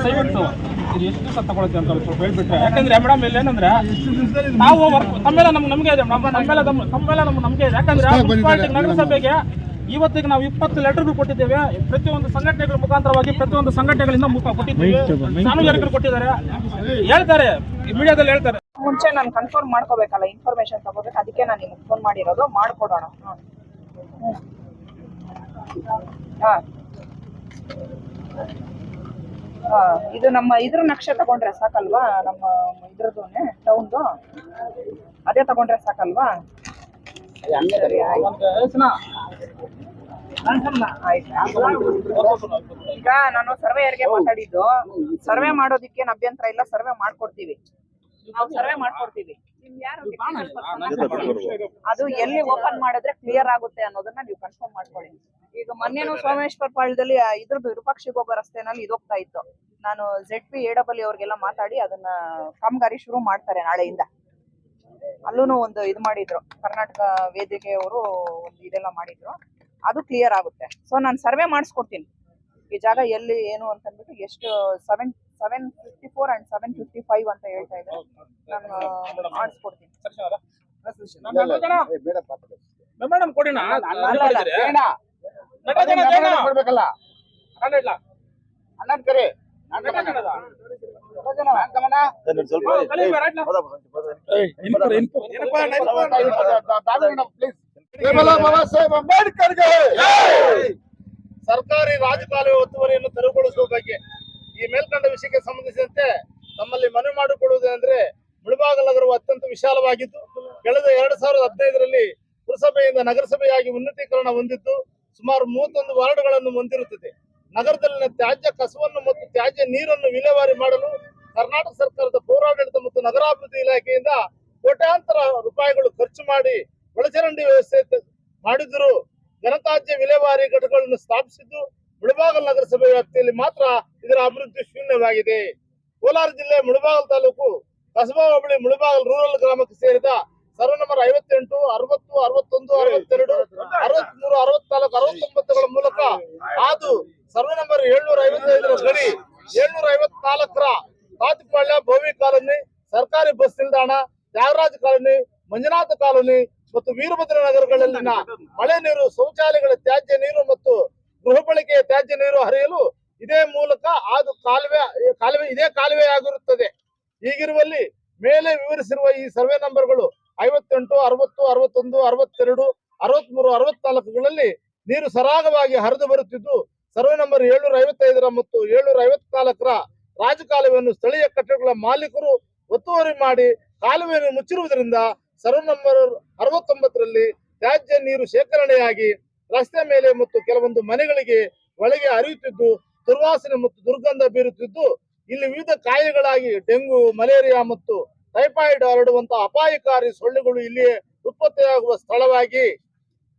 [SPEAKER 1] ದಯವಿಟ್ಟು ಇದು ಎಷ್ಟು ದಿವಸ ತಗೊಳುತ್ತೆ ಅಂತ ಸ್ವಲ್ಪ ಹೇಳ್ಬಿಟ್ರೆ. ಯಾಕಂದ್ರೆ ಮೇಡಮ್ ಇಲ್ಲಿ ಏನಂದ್ರೆ ನಾವು ತಮ್ಮೆಲ್ಲ ನಮ್ಗೆ ನಂಬಿಕೆ ಇದೆ. ತಮ್ಮೆಲ್ಲ ನಮ್ಗೆ ನಂಬಿಕೆ ಇದೆ. ಯಾಕಂದ್ರೆ ಮುನ್ಸಿಪಾಲಿಟಿ ನಗರಸಭೆಗೆ ಇವತ್ತಿಗೆ ನಾವು 20 ಲೆಟರ್ ಕೊಟ್ಟಿದ್ದೇವೆ. ಪ್ರತಿಯೊಂದು ಸಂಘಟನೆಗಳ ಮುಖಾಂತರವಾಗಿ ಪ್ರತಿಯೊಂದು ಸಂಘಟನೆಗಳಿಂದ ಕೊಟ್ಟಿದ್ದೀವಿ. ಸಾರ್ವಜನಿಕರು ಕೊಟ್ಟಿದ್ದಾರೆ, ಹೇಳ್ತಾರೆ, ಮೀಡಿಯಾದಲ್ಲಿ ಹೇಳ್ತಾರೆ.
[SPEAKER 6] ಮುಂಚೆ ನಾನು ಕನ್ಫರ್ಮ್ ಮಾಡ್ಕೋಬೇಕಲ್ಲ, ಇನ್ಫಾರ್ಮೇಶನ್ ತಗೋಬೇಕು. ಅದಕ್ಕೆ ನಾನು ನಿಮ್ಗೆ ಫೋನ್ ಮಾಡಿರೋದು. ಮಾಡ್ಕೊಡೋಣ. ಇದು ನಮ್ಮ ಇದ್ರ ನಕ್ಷೆ ತಗೊಂಡ್ರೆ ಸಾಕಲ್ವಾ? ನಮ್ಮ ಇದ್ರದ್ದು ಟೌನ್ದು ಅದೇ ತಗೊಂಡ್ರೆ ಸಾಕಲ್ವಾ? ಈಗ ನಾನು ಸರ್ವೇಯರ್ಗೆ ಮಾತಾಡಿದ್ದು. ಸರ್ವೆ ಮಾಡೋದಿಕ್ಕೆ ಅಭ್ಯಂತರ ಇಲ್ಲ, ಸರ್ವೆ ಮಾಡ್ಕೊಡ್ತೀವಿ. ನಾವು ಸರ್ವೆ ಮಾಡ್ಕೊಡ್ತೀವಿ. ಅದು ಎಲ್ಲಿ ಓಪನ್ ಮಾಡಿದ್ರೆ ಕ್ಲಿಯರ್ ಆಗುತ್ತೆ ಅನ್ನೋದನ್ನ ನೀವು ಕನ್ಫರ್ಮ್ ಮಾಡ್ಕೊಳ್ಳಿ. ಈಗ ಮೊನ್ನೆನೂ ಸೋಮೇಶ್ವರ ಪಾಳ್ಯದಲ್ಲಿ ಇದ್ರದ್ದು ವಿರೂಪಾಕ್ಷಿ ಹೋಗೋ ರಸ್ತೆನಲ್ಲಿ ಇದೋಗ್ತಾ ಇತ್ತು. ನಾನು ZP AW ಅವ್ರಿಗೆಲ್ಲ ಮಾತಾಡಿ ಅದನ್ನ ಕಾಮಗಾರಿ ಶುರು ಮಾಡ್ತಾರೆ ನಾಳೆಯಿಂದ. ಅಲ್ಲೂ ಒಂದು ಇದು ಮಾಡಿದ್ರು, ಕರ್ನಾಟಕ ವೇದಿಕೆಯವರು ಒಂದು ಇದೆಲ್ಲ ಮಾಡಿದ್ರು. ಅದು ಕ್ಲಿಯರ್ ಆಗುತ್ತೆ. ಸೊ ನಾನು ಸರ್ವೆ ಮಾಡಿಸ್ಕೊಡ್ತೀನಿ. ಈ ಜಾಗ ಎಲ್ಲಿ ಏನು ಅಂತ ಅಂದ್ಬಿಟ್ಟು ಎಷ್ಟು 754 and 755 ಅಂತ ಹೇಳ್ತಾ ಇದ್ದಾರೆ. ನಾನು ಮಾಡಿಸ್ಕೊಡ್ತೀನಿ.
[SPEAKER 1] ಮೇಡಮ್ ಕೊಡಿ
[SPEAKER 5] ಕೊಡ್ಬೇಕಲ್ಲ ಅಣ್ಣನ್ ಕರೆ. ಬಾಬಾ ಸಾಹೇಬ್ ಅಂಬೇಡ್ಕರ್ಗೆ ಸರ್ಕಾರಿ ರಾಜಕಾಲುವೆ ಒತ್ತುವರಿಯನ್ನು ತೆರವುಗೊಳಿಸುವ ಬಗ್ಗೆ ಈ ಮೇಲ್ಕಂಡ ವಿಷಯಕ್ಕೆ ಸಂಬಂಧಿಸಿದಂತೆ ನಮ್ಮಲ್ಲಿ ಮನವಿ ಮಾಡಿಕೊಳ್ಳುವುದೇನೆಂದ್ರೆ, ಮುಳಬಾಗಿಲು ನಗರವು ಅತ್ಯಂತ ವಿಶಾಲವಾಗಿದ್ದು ಕಳೆದ 2015ರಲ್ಲಿ ಪುರಸಭೆಯಿಂದ ನಗರಸಭೆಯಾಗಿ ಉನ್ನತೀಕರಣ ಹೊಂದಿದ್ದು ಸುಮಾರು 31 ವಾರ್ಡ್ಗಳನ್ನು ಹೊಂದಿರುತ್ತದೆ. ನಗರದಲ್ಲಿನ ತ್ಯಾಜ್ಯ ಕಸವನ್ನು ಮತ್ತು ತ್ಯಾಜ್ಯ ನೀರನ್ನು ವಿಲೇವಾರಿ ಮಾಡಲು ಕರ್ನಾಟಕ ಸರ್ಕಾರದ ಪೌರಾಡಳಿತ ಮತ್ತು ನಗರಾಭಿವೃದ್ಧಿ ಇಲಾಖೆಯಿಂದ ಕೋಟ್ಯಾಂತರ ರೂಪಾಯಿಗಳು ಖರ್ಚು ಮಾಡಿ ಒಳಚರಂಡಿ ವ್ಯವಸ್ಥೆ ಮಾಡಿದ್ದರೂ ಘನತ್ಯಾಜ್ಯ ವಿಲೇವಾರಿ ಘಟಕಗಳನ್ನು ಸ್ಥಾಪಿಸಿದ್ದು ಮುಳಬಾಗಿಲು ನಗರಸಭೆ ವ್ಯಾಪ್ತಿಯಲ್ಲಿ ಮಾತ್ರ ಇದರ ಅಭಿವೃದ್ಧಿ ಶೂನ್ಯವಾಗಿದೆ. ಕೋಲಾರ ಜಿಲ್ಲೆ ಮುಳಬಾಗಿಲು ತಾಲೂಕು ಕಸಬಾ ಹೋಬಳಿ ಮುಳಬಾಗಿಲು ರೂರಲ್ ಗ್ರಾಮಕ್ಕೆ ಸೇರಿದ ಸರ್ವೆ ನಂಬರ್ 58, 60, 61, 62, 63, 64, 69ಗಳ ಮೂಲಕ ಹಾದು ಸರ್ವೆ ನಂಬರ್ 755ರ ಗಡಿ 754ರ ಕಾತಿಪಾಳ್ಯ, ಭೋವಿ ಕಾಲೋನಿ, ಸರ್ಕಾರಿ ಬಸ್ ನಿಲ್ದಾಣ, ತ್ಯಾಗರಾಜ ಕಾಲೋನಿ, ಮಂಜುನಾಥ ಕಾಲೋನಿ ಮತ್ತು ವೀರಭದ್ರ ನಗರಗಳಲ್ಲಿನ ಮಳೆ ನೀರು, ಶೌಚಾಲಯಗಳ ತ್ಯಾಜ್ಯ ನೀರು ಮತ್ತು ಗೃಹ ಬಳಕೆಯ ತ್ಯಾಜ್ಯ ನೀರು ಹರಿಯಲು ಇದೇ ಮೂಲಕ ಅದು ಇದೇ ಕಾಲುವೆಯಾಗಿರುತ್ತದೆ. ಹೀಗಿರುವಲ್ಲಿ ಮೇಲೆ ವಿವರಿಸಿರುವ ಈ ಸರ್ವೆ ನಂಬರ್ಗಳು 58, 60, 61, 62, 63, 64ಗಳಲ್ಲಿ ನೀರು ಸರಾಗವಾಗಿ ಹರಿದು ಬರುತ್ತಿದ್ದು ಸರ್ವೆ ನಂಬರ್ 755ರ ಮತ್ತು 754ರ ರಾಜಕಾಲುವೆಯನ್ನು ಸ್ಥಳೀಯ ಕಟ್ಟಡಗಳ ಮಾಲೀಕರು ಒತ್ತುವರಿ ಮಾಡಿ ಕಾಲುವೆಯನ್ನು ಮುಚ್ಚಿರುವುದರಿಂದ ಸರ್ವೆ ನಂಬರ್ 69ರಲ್ಲಿ ತ್ಯಾಜ್ಯ ನೀರು ಶೇಖರಣೆಯಾಗಿ ರಸ್ತೆ ಮೇಲೆ ಮತ್ತು ಕೆಲವೊಂದು ಮನೆಗಳಿಗೆ ಒಳಗೆ ಹರಿಯುತ್ತಿದ್ದು ದುರ್ವಾಸನೆ ಮತ್ತು ದುರ್ಗಂಧ ಬೀರುತ್ತಿದ್ದು ಇಲ್ಲಿ ವಿವಿಧ ಕಾಯಿಲೆಗಳಾಗಿ ಡೆಂಗು, ಮಲೇರಿಯಾ ಮತ್ತು ಟೈಫಾಯ್ಡ್ ಹರಡುವಂತಹ ಅಪಾಯಕಾರಿ ಸೊಳ್ಳೆಗಳು ಇಲ್ಲಿಯೇ ಉತ್ಪತ್ತಿಯಾಗುವ ಸ್ಥಳವಾಗಿ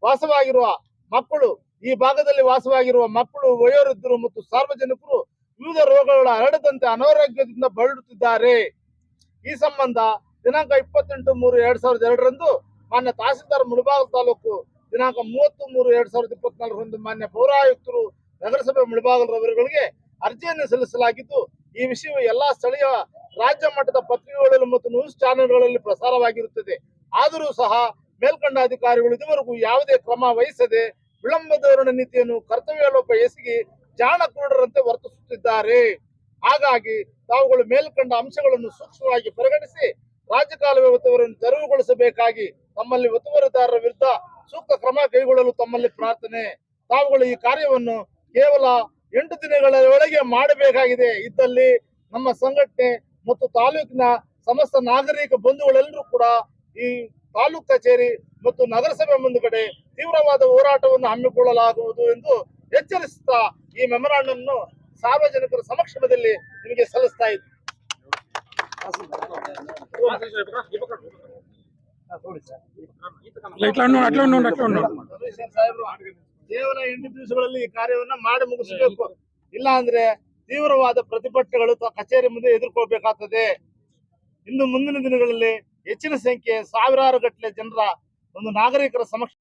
[SPEAKER 5] ವಾಸವಾಗಿರುವ ಮಕ್ಕಳು, ಈ ಭಾಗದಲ್ಲಿ ವಾಸವಾಗಿರುವ ಮಕ್ಕಳು, ವಯೋವೃದ್ಧರು ಮತ್ತು ಸಾರ್ವಜನಿಕರು ವಿವಿಧ ರೋಗಗಳ ಹರಡದಂತೆ ಅನಾರೋಗ್ಯದಿಂದ ಬಳಲುತ್ತಿದ್ದಾರೆ. ಈ ಸಂಬಂಧ ದಿನಾಂಕ 28/3/2002ರಂದು ಮಾನ್ಯ ತಹಸೀಲ್ದಾರ್ ಮುಳಬಾಗಿಲು ತಾಲೂಕು, ದಿನಾಂಕ 30/3/2024ರಂದು ಮಾನ್ಯ ಪೌರಾಯುಕ್ತರು
[SPEAKER 7] ನಗರಸಭೆ ಮುಳಬಾಗಿಲುರವರುಗಳಿಗೆ ಅರ್ಜಿಯನ್ನು ಸಲ್ಲಿಸಲಾಗಿದ್ದು, ಈ ವಿಷಯವು ಎಲ್ಲಾ ಸ್ಥಳೀಯ ರಾಜ್ಯ ಮಟ್ಟದ ಪತ್ರಿಕೆಗಳಲ್ಲಿ ಮತ್ತು ನ್ಯೂಸ್ ಚಾನೆಲ್ಗಳಲ್ಲಿ ಪ್ರಸಾರವಾಗಿರುತ್ತದೆ. ಆದರೂ ಸಹ ಮೇಲ್ಕಂಡ ಅಧಿಕಾರಿಗಳು ಇದುವರೆಗೂ ಯಾವುದೇ ಕ್ರಮ ವಹಿಸದೆ ವಿಳಂಬ ಧೋರಣೆ ನೀತಿಯನ್ನು ಕರ್ತವ್ಯ ಲೋಪ ಎಸಗಿ ಜಾಣ ಕುರುಡರಂತೆ ವರ್ತಿಸುತ್ತಿದ್ದಾರೆ. ಹಾಗಾಗಿ ತಾವುಗಳು ಮೇಲ್ಕಂಡ ಅಂಶಗಳನ್ನು ಸೂಕ್ಷ್ಮವಾಗಿ ಪರಿಗಣಿಸಿ ರಾಜ್ಯ ಕಾಲುವೆ ಒತ್ತುವರಿಯನ್ನು ತೆರವುಗೊಳಿಸಬೇಕಾಗಿ ತಮ್ಮಲ್ಲಿ ಒತ್ತುವರಿದಾರರ ವಿರುದ್ಧ ಸೂಕ್ತ ಕ್ರಮ ಕೈಗೊಳ್ಳಲು ತಮ್ಮಲ್ಲಿ ಪ್ರಾರ್ಥನೆ. ತಾವುಗಳು ಈ ಕಾರ್ಯವನ್ನು ಕೇವಲ 8 ದಿನಗಳ ಒಳಗೆ ಮಾಡಬೇಕಾಗಿದೆ. ಇದ್ದಲ್ಲಿ ನಮ್ಮ ಸಂಘಟನೆ ಮತ್ತು ತಾಲೂಕಿನ ಸಮಸ್ತ ನಾಗರಿಕ ಬಂಧುಗಳೆಲ್ಲರೂ ಕೂಡ ಈ ತಾಲೂಕು ಕಚೇರಿ ಮತ್ತು ನಗರಸಭೆ ಮುಂದುಗಡೆ ತೀವ್ರವಾದ ಹೋರಾಟವನ್ನು ಹಮ್ಮಿಕೊಳ್ಳಲಾಗುವುದು ಎಂದು ಎಚ್ಚರಿಸುತ್ತಾ ಈ ಮೆಮೊರಾಂಡಮ್ ಅನ್ನು ಸಾರ್ವಜನಿಕರ ಸಮಕ್ಷಮದಲ್ಲಿ ನಿಮಗೆ ಸಲ್ಲಿಸ್ತಾ ಇದ್ದೀನಿ. ಕೇವಲ 8 ದಿವಸಗಳಲ್ಲಿ ಈ ಕಾರ್ಯವನ್ನ ಮಾಡಿ ಮುಗಿಸಬೇಕು. ಇಲ್ಲ ಅಂದ್ರೆ ತೀವ್ರವಾದ ಪ್ರತಿಭಟನೆಗಳು ಕಚೇರಿ ಮುಂದೆ ಎದುರ್ಕೊಳ್ಬೇಕಾಗ್ತದೆ. ಇನ್ನು ಮುಂದಿನ ದಿನಗಳಲ್ಲಿ ಹೆಚ್ಚಿನ ಸಂಖ್ಯೆ ಸಾವಿರಾರು ಗಟ್ಟಲೆ ಜನರ ಒಂದು ನಾಗರಿಕರ ಸಮಕ್ಷ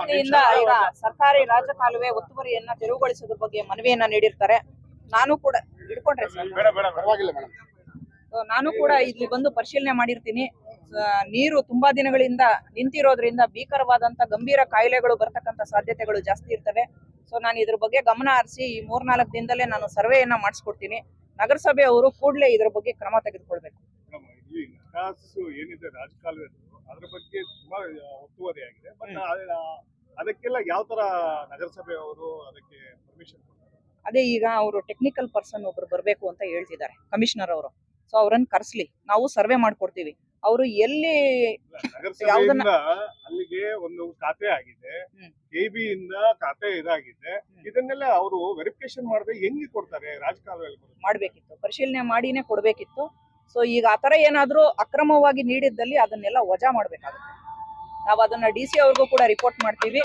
[SPEAKER 6] ವತಿಯಿಂದ ಈಗ ಸರ್ಕಾರಿ ರಾಜ್ಯ ಕಾಲುವೆ ಒತ್ತುವರಿಯನ್ನ ತೆರವುಗೊಳಿಸೋದ್ರ ಬಗ್ಗೆ ಮನವಿಯನ್ನ ನೀಡಿರ್ತಾರೆ. ನಾನು ಕೂಡ ಹಿಡ್ಕೊಂಡ್ರೆ
[SPEAKER 5] ಪರವಾಗಿಲ್ಲ ಮೇಡಮ್.
[SPEAKER 6] ನಾನು ಕೂಡ ಇಲ್ಲಿ ಬಂದು ಪರಿಶೀಲನೆ ಮಾಡಿರ್ತೀನಿ. ನೀರು ತುಂಬಾ ದಿನಗಳಿಂದ ನಿಂತಿರೋದ್ರಿಂದ ಭೀಕರವಾದಂತ ಗಂಭೀರ ಕಾಯಿಲೆಗಳು ಬರ್ತಕ್ಕಂಥ ಸಾಧ್ಯತೆಗಳು ಜಾಸ್ತಿ ಇರ್ತವೆ. ಸೊ ನಾನು ಇದ್ರ ಬಗ್ಗೆ ಗಮನ ಹರಿಸಿ ಈ 3-4 ದಿನದಲ್ಲೇ ನಾನು ಸರ್ವೆಯನ್ನ ಮಾಡಿಸ್ಕೊಡ್ತೀನಿ. ನಗರಸಭೆ ಅವರು ಕೂಡಲೇ ಇದ್ರ ಬಗ್ಗೆ ಕ್ರಮ ತೆಗೆದುಕೊಳ್ಬೇಕು.
[SPEAKER 4] ಏನಿದೆ ರಾಜಕಾಲುವೆ ಅದ್ರ ಬಗ್ಗೆ ಸುಮಾರು ಒತ್ತುವರಿ ಆಗಿದೆ. ಬಟ್ ಅದಕ್ಕೆಲ್ಲ ಯಾವ ತರ ನಗರಸಭೆ ಅವರು ಅದಕ್ಕೆ ಪರ್ಮಿಷನ್ ಕೊಡ್ತಾರೆ?
[SPEAKER 6] ಅದೇ ಈಗ ಅವರು ಟೆಕ್ನಿಕಲ್ ಪರ್ಸನ್ ಒಬ್ರು ಬರ್ಬೇಕು ಅಂತ ಹೇಳ್ತಿದ್ದಾರೆ ಕಮಿಷನರ್ ಅವರು. ಸೊ ಅವ್ರನ್ನ ಕರ್ಸ್ಲಿ, ನಾವು ಸರ್ವೆ ಮಾಡ್ಕೊಡ್ತೀವಿ. ಅವರು ಎಲ್ಲಿ
[SPEAKER 4] ನಗರಸಭೆಯಿಂದ ಅಲ್ಲಿಗೆ ಒಂದು ಖಾತೆ ಆಗಿದೆ, KB ಇಂದ ಖಾತೆ ಇದಾಗಿದೆ. ಇದನ್ನೆಲ್ಲ ಅವರು ವೆರಿಫಿಕೇಶನ್ ಮಾಡದೆ ಹೆಂಗೆ ಕೊಡ್ತಾರೆ? ರಾಜಕಾಲುವೆ
[SPEAKER 6] ಮಾಡ್ಬೇಕಿತ್ತು, ಪರಿಶೀಲನೆ ಮಾಡಿನೇ ಕೊಡ್ಬೇಕಿತ್ತು. ಸೊ ಈಗ ಆತರ ಏನಾದ್ರೂ ಅಕ್ರಮವಾಗಿ ನೀಡಿದ್ದಲ್ಲಿ ಅದನ್ನೆಲ್ಲ ವಜಾ ಮಾಡ್ಬೇಕಾಗುತ್ತೆ. ನಾವು ಅದನ್ನ DC ಅವ್ರಿಗೂ ಕೂಡ ರಿಪೋರ್ಟ್ ಮಾಡ್ತೀವಿ.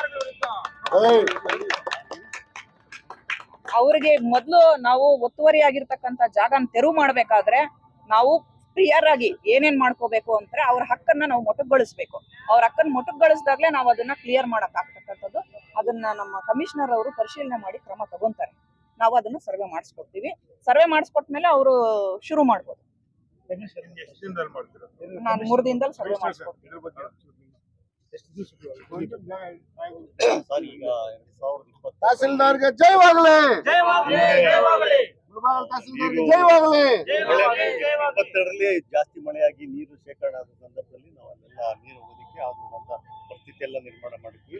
[SPEAKER 6] ಅವ್ರಿಗೆ ಮೊದಲು ನಾವು ಒತ್ತುವರಿ ಆಗಿರ್ತಕ್ಕಂಥ ಜಾಗನ ತೆರವು ಮಾಡ್ಬೇಕಾದ್ರೆ ನಾವು ಕ್ಲಿಯರ್ ಆಗಿ ಏನೇನ್ ಮಾಡ್ಕೋಬೇಕು ಅಂದ್ರೆ ಅವ್ರ ಹಕ್ಕನ್ನ ನಾವು ಮೊಟಕುಗೊಳಿಸ್ಬೇಕು. ಅವ್ರ ಹಕ್ಕನ್ನ ಮೊಟಕುಗೊಳಿಸಿದಾಗ್ಲೇ ನಾವು ಅದನ್ನ ಕ್ಲಿಯರ್ ಮಾಡಕ್ ಆಗ್ತಕ್ಕಂಥದ್ದು. ಅದನ್ನ ನಮ್ಮ ಕಮಿಷನರ್ ಅವರು ಪರಿಶೀಲನೆ ಮಾಡಿ ಕ್ರಮ ತಗೊಂತಾರೆ. ನಾವು ಅದನ್ನ ಸರ್ವೆ ಮಾಡಿಸ್ಕೊಡ್ತೀವಿ. ಸರ್ವೆ ಮಾಡಿಸ್ಕೊಟ್ಮೇಲೆ ಅವರು ಶುರು ಮಾಡ್ಬೋದು. ನಾನು 3 ದಿನದಲ್ಲಿ ಸರ್ವೆ ಮಾಡಿಸ್ಕೊಡ್ತೀನಿ.
[SPEAKER 5] ತಹಸೀಲ್ದಾರ್ಗೆ ಜಯವಾಗಲಿ. ಜಯವಾಗಲಿ.
[SPEAKER 4] 22ರಲ್ಲಿ ಜಾಸ್ತಿ ಮಳೆಯಾಗಿ ನೀರು ಶೇಖರಣೆ ಆದ ಸಂದರ್ಭದಲ್ಲಿ ನಾವು ಅಲ್ಲೆಲ್ಲ ನೀರು ಹೋಗೋದಕ್ಕೆ ಆಗುವಂತ ಪರಿಸ್ಥಿತಿ ಎಲ್ಲ ನಿರ್ಮಾಣ ಮಾಡಿದ್ವಿ.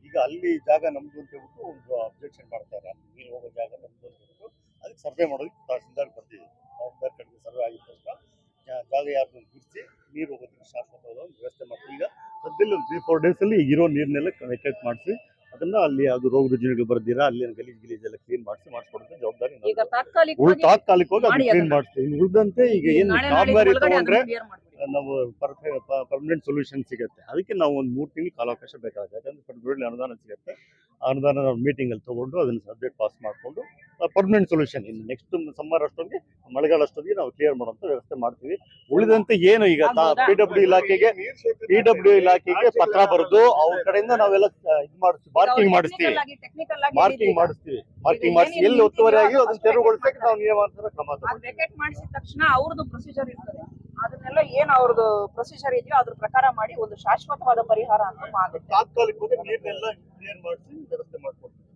[SPEAKER 4] ಈಗ ಅಲ್ಲಿ ಜಾಗ ನಮ್ದು ಅಂತ ಹೇಳ್ಬಿಟ್ಟು ಒಂದು ಅಬ್ಜೆಕ್ಷನ್ ಮಾಡ್ತಾರೆ. ನೀರು ಹೋಗೋ ಜಾಗ ನಮ್ದು ಅಂತ ಹೇಳ್ಬಿಟ್ಟು ಅದಕ್ಕೆ ಸರ್ವೆ ಮಾಡೋದಕ್ಕೆ ತಹಸೀಲ್ದಾರ್ ಬರ್ತೀವಿ. ತಹಸೀಲ್ದಾರ್ ಕಡೆಗೆ ಸರ್ವೆ ಆಗಿದ ತಕ್ಷಣ ಜಾಗ ಯಾರ್ದು ಗುರುತಿಸಿ ನೀರು ಹೋಗೋದಕ್ಕೆ ಶಾಶ್ವತವಾದ ಒಂದು ವ್ಯವಸ್ಥೆ ಮಾಡ್ತೀವಿ. ಈಗ ಸದ್ಯದಲ್ಲಿ ಒಂದು 3-4 ಡೇಸಲ್ಲಿ ಇರೋ ನೀರನ್ನೆಲ್ಲ ವೆಕೇಟ್ ಮಾಡಿಸಿ ಅದನ್ನ ಅಲ್ಲಿ ಯಾವ್ದು ರೋಗ ರುಜಿನಗಳು ಬರ್ದಿರಾ ಅಲ್ಲಿ ಗಲೀಜ್ ಎಲ್ಲ ಕ್ಲೀನ್ ಮಾಡಿಸ್ಕೊಡೋದು ಜವಾಬ್ದಾರಿ
[SPEAKER 6] ಈಗ
[SPEAKER 4] ತಾತ್ಕಾಲಿಕವಾಗಿ ಅದು ಕ್ಲೀನ್ ಮಾಡ್ತೀವಿ. ಉಳಿದಂತೆ ಈಗ ಏನು ಕಾಮಗಾರಿ ತಗೊಂಡ್ರೆ ನಾವು ಪರ್ಮನೆಂಟ್ ಸೊಲ್ಯೂಷನ್ ಸಿಗುತ್ತೆ. ಅದಕ್ಕೆ ನಾವು ಒಂದು 3 ತಿಂಗಳು ಕಾಲಾವಕಾಶ ಬೇಕಾಗುತ್ತೆ. ಯಾಕಂದ್ರೆ ಫೆಬ್ರವರಿ ಅನುದಾನ ಸಿಗುತ್ತೆ. ಅನುದಾನ ನಾವು ಮೀಟಿಂಗ್ ಅಲ್ಲಿ ತಗೊಂಡು ಅದನ್ನ ಸಬ್ಜೆಕ್ಟ್ ಪಾಸ್ ಮಾಡಿಕೊಂಡು ಪರ್ಮನೆಂಟ್ ಸೊಲ್ಯೂಷನ್ ಇನ್ನು ನೆಕ್ಸ್ಟ್ ಸಮ್ಮರ್ ಅಷ್ಟೊಂದಿಗೆ ಮಳೆಗಾಲ ಅಷ್ಟೊಂದಿಗೆ ನಾವು ಕ್ಲಿಯರ್ ಮಾಡುವಂತ ವ್ಯವಸ್ಥೆ ಮಾಡ್ತೀವಿ. ಉಳಿದಂತೆ ಏನು ಈಗ PW ಇಲಾಖೆಗೆ ಪತ್ರ ಬರೆದು ಅವ್ರ ಕಡೆಯಿಂದ ನಾವೆಲ್ಲ ಇದು ಮಾಡಿಸ್ತೀವಿ, ಮಾರ್ಕಿಂಗ್ ಮಾಡಿಸಿ ಎಲ್ಲಿ ಒತ್ತುವರಿ ಆಗಿ ಅದನ್ನ ತೆರವುಗೊಳಿಸಕ್ಕೆ ನಾವು ನಿಯಮಾನುಸಾರ ಕ್ರಮ
[SPEAKER 6] ವೆಕೇಟ್ ಮಾಡಿಸಿದ ತಕ್ಷಣ ಅವ್ರದ್ದು ಪ್ರೊಸೀಜರ್ ಇರ್ತದೆ. ಅದನ್ನೆಲ್ಲ ಏನ್ ಅವ್ರದ್ದು ಪ್ರೊಸೀಜರ್ ಇದೆಯೋ ಅದ್ರ ಪ್ರಕಾರ ಮಾಡಿ ಒಂದು ಶಾಶ್ವತವಾದ ಪರಿಹಾರ ಅಂತ ಮಾಡುತ್ತೆ.
[SPEAKER 4] ತಾತ್ಕಾಲಿಕವಾಗಿ ನೀರನ್ನೆಲ್ಲ ಕ್ಲಿಯರ್ ಮಾಡಿಸಿ ವ್ಯವಸ್ಥೆ ಮಾಡ್ಕೊಡ್ತೀವಿ.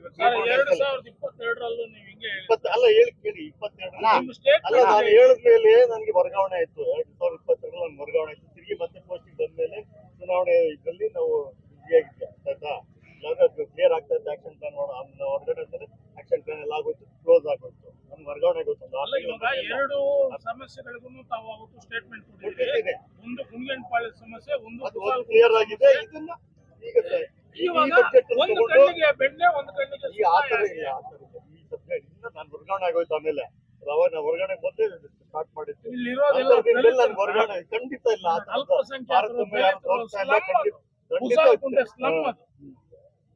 [SPEAKER 1] 2022ರಲ್ಲೂ ನೀವು ಹಿಂಗೆ
[SPEAKER 4] ಅಲ್ಲ ಹೇಳಿ ಕೇಳಿ 22 ಅಲ್ಲ ನಾನು ಹೇಳಿದ್ಮೇಲೆ ನನಗೆ ವರ್ಗಾವಣೆ ಆಯ್ತು. 2022 ನನಗೆ ವರ್ಗಾವಣೆ ಆಯ್ತು. ತಿರುಗಿ ಮತ್ತೆ ಪೋಸ್ಟಿಂಗ್ ಬಂದ್ಮೇಲೆ ಚುನಾವಣೆ ಇದರಲ್ಲಿ ನಾವು ಬಿಜಿಯಾಗಿದ್ವಿ. ಆಯ್ತಾ? ಇವಾಗ ಕ್ಲಿಯರ್ ಆಗ್ತಾ ಇತ್ತು. ಆಕ್ಷನ್ ಪ್ಲಾನ್ ಹೊರಗಡೆ ಆಕ್ಷನ್ ಪ್ಲಾನ್ ಎಲ್ಲ ಆಗೋಯ್ತು, ಕ್ಲೋಸ್ ಆಗೋಯ್ತು. ನಮ್ಗೆ ವರ್ಗಾವಣೆ ಆಗೋಯ್ತು.
[SPEAKER 1] ಇವಾಗ 2 ಸಮಸ್ಯೆಗಳಿಗೂ ತಾವು ಅವತ್ತು ಸ್ಟೇಟ್ಮೆಂಟ್ ಕೊಟ್ಟಿದ್ದೀವಿ. ಒಂದು ಕುಣಿಗನಪಾಳ್ಯ ಸಮಸ್ಯೆ, ಒಂದು
[SPEAKER 4] ಕ್ಲಿಯರ್ ಆಗಿದೆ. ಇದನ್ನ ಈಗ
[SPEAKER 1] ಇವಾಗ ಒಂದು ಕಣ್ಣಿಗೆ ಬೆಣ್ಣೆ, ಒಂದು ಕಣ್ಣಿಗೆ
[SPEAKER 4] ಈ ಆತರ ಇಲ್ಲ. ಈ ಸಬ್ಜೆಕ್ಟ್ ಇಂದ ನಾನು ವರ್ಗಾವಣೆ ಆಗೋಯ್ತು. ಆಮೇಲೆ ಅವಾಗ ನಾವು ವರ್ಗಾವಣೆ ಮೊದಲೇ ಸ್ಟಾರ್ಟ್ ಮಾಡಿದ್ವಿ.
[SPEAKER 1] ಇಲ್ಲಿರೋದೆಲ್ಲ
[SPEAKER 4] ವರ್ಗಾವಣೆ ಖಂಡಿತ ಇಲ್ಲ.
[SPEAKER 1] ಅಲ್ಪಸಂಖ್ಯಾತರು,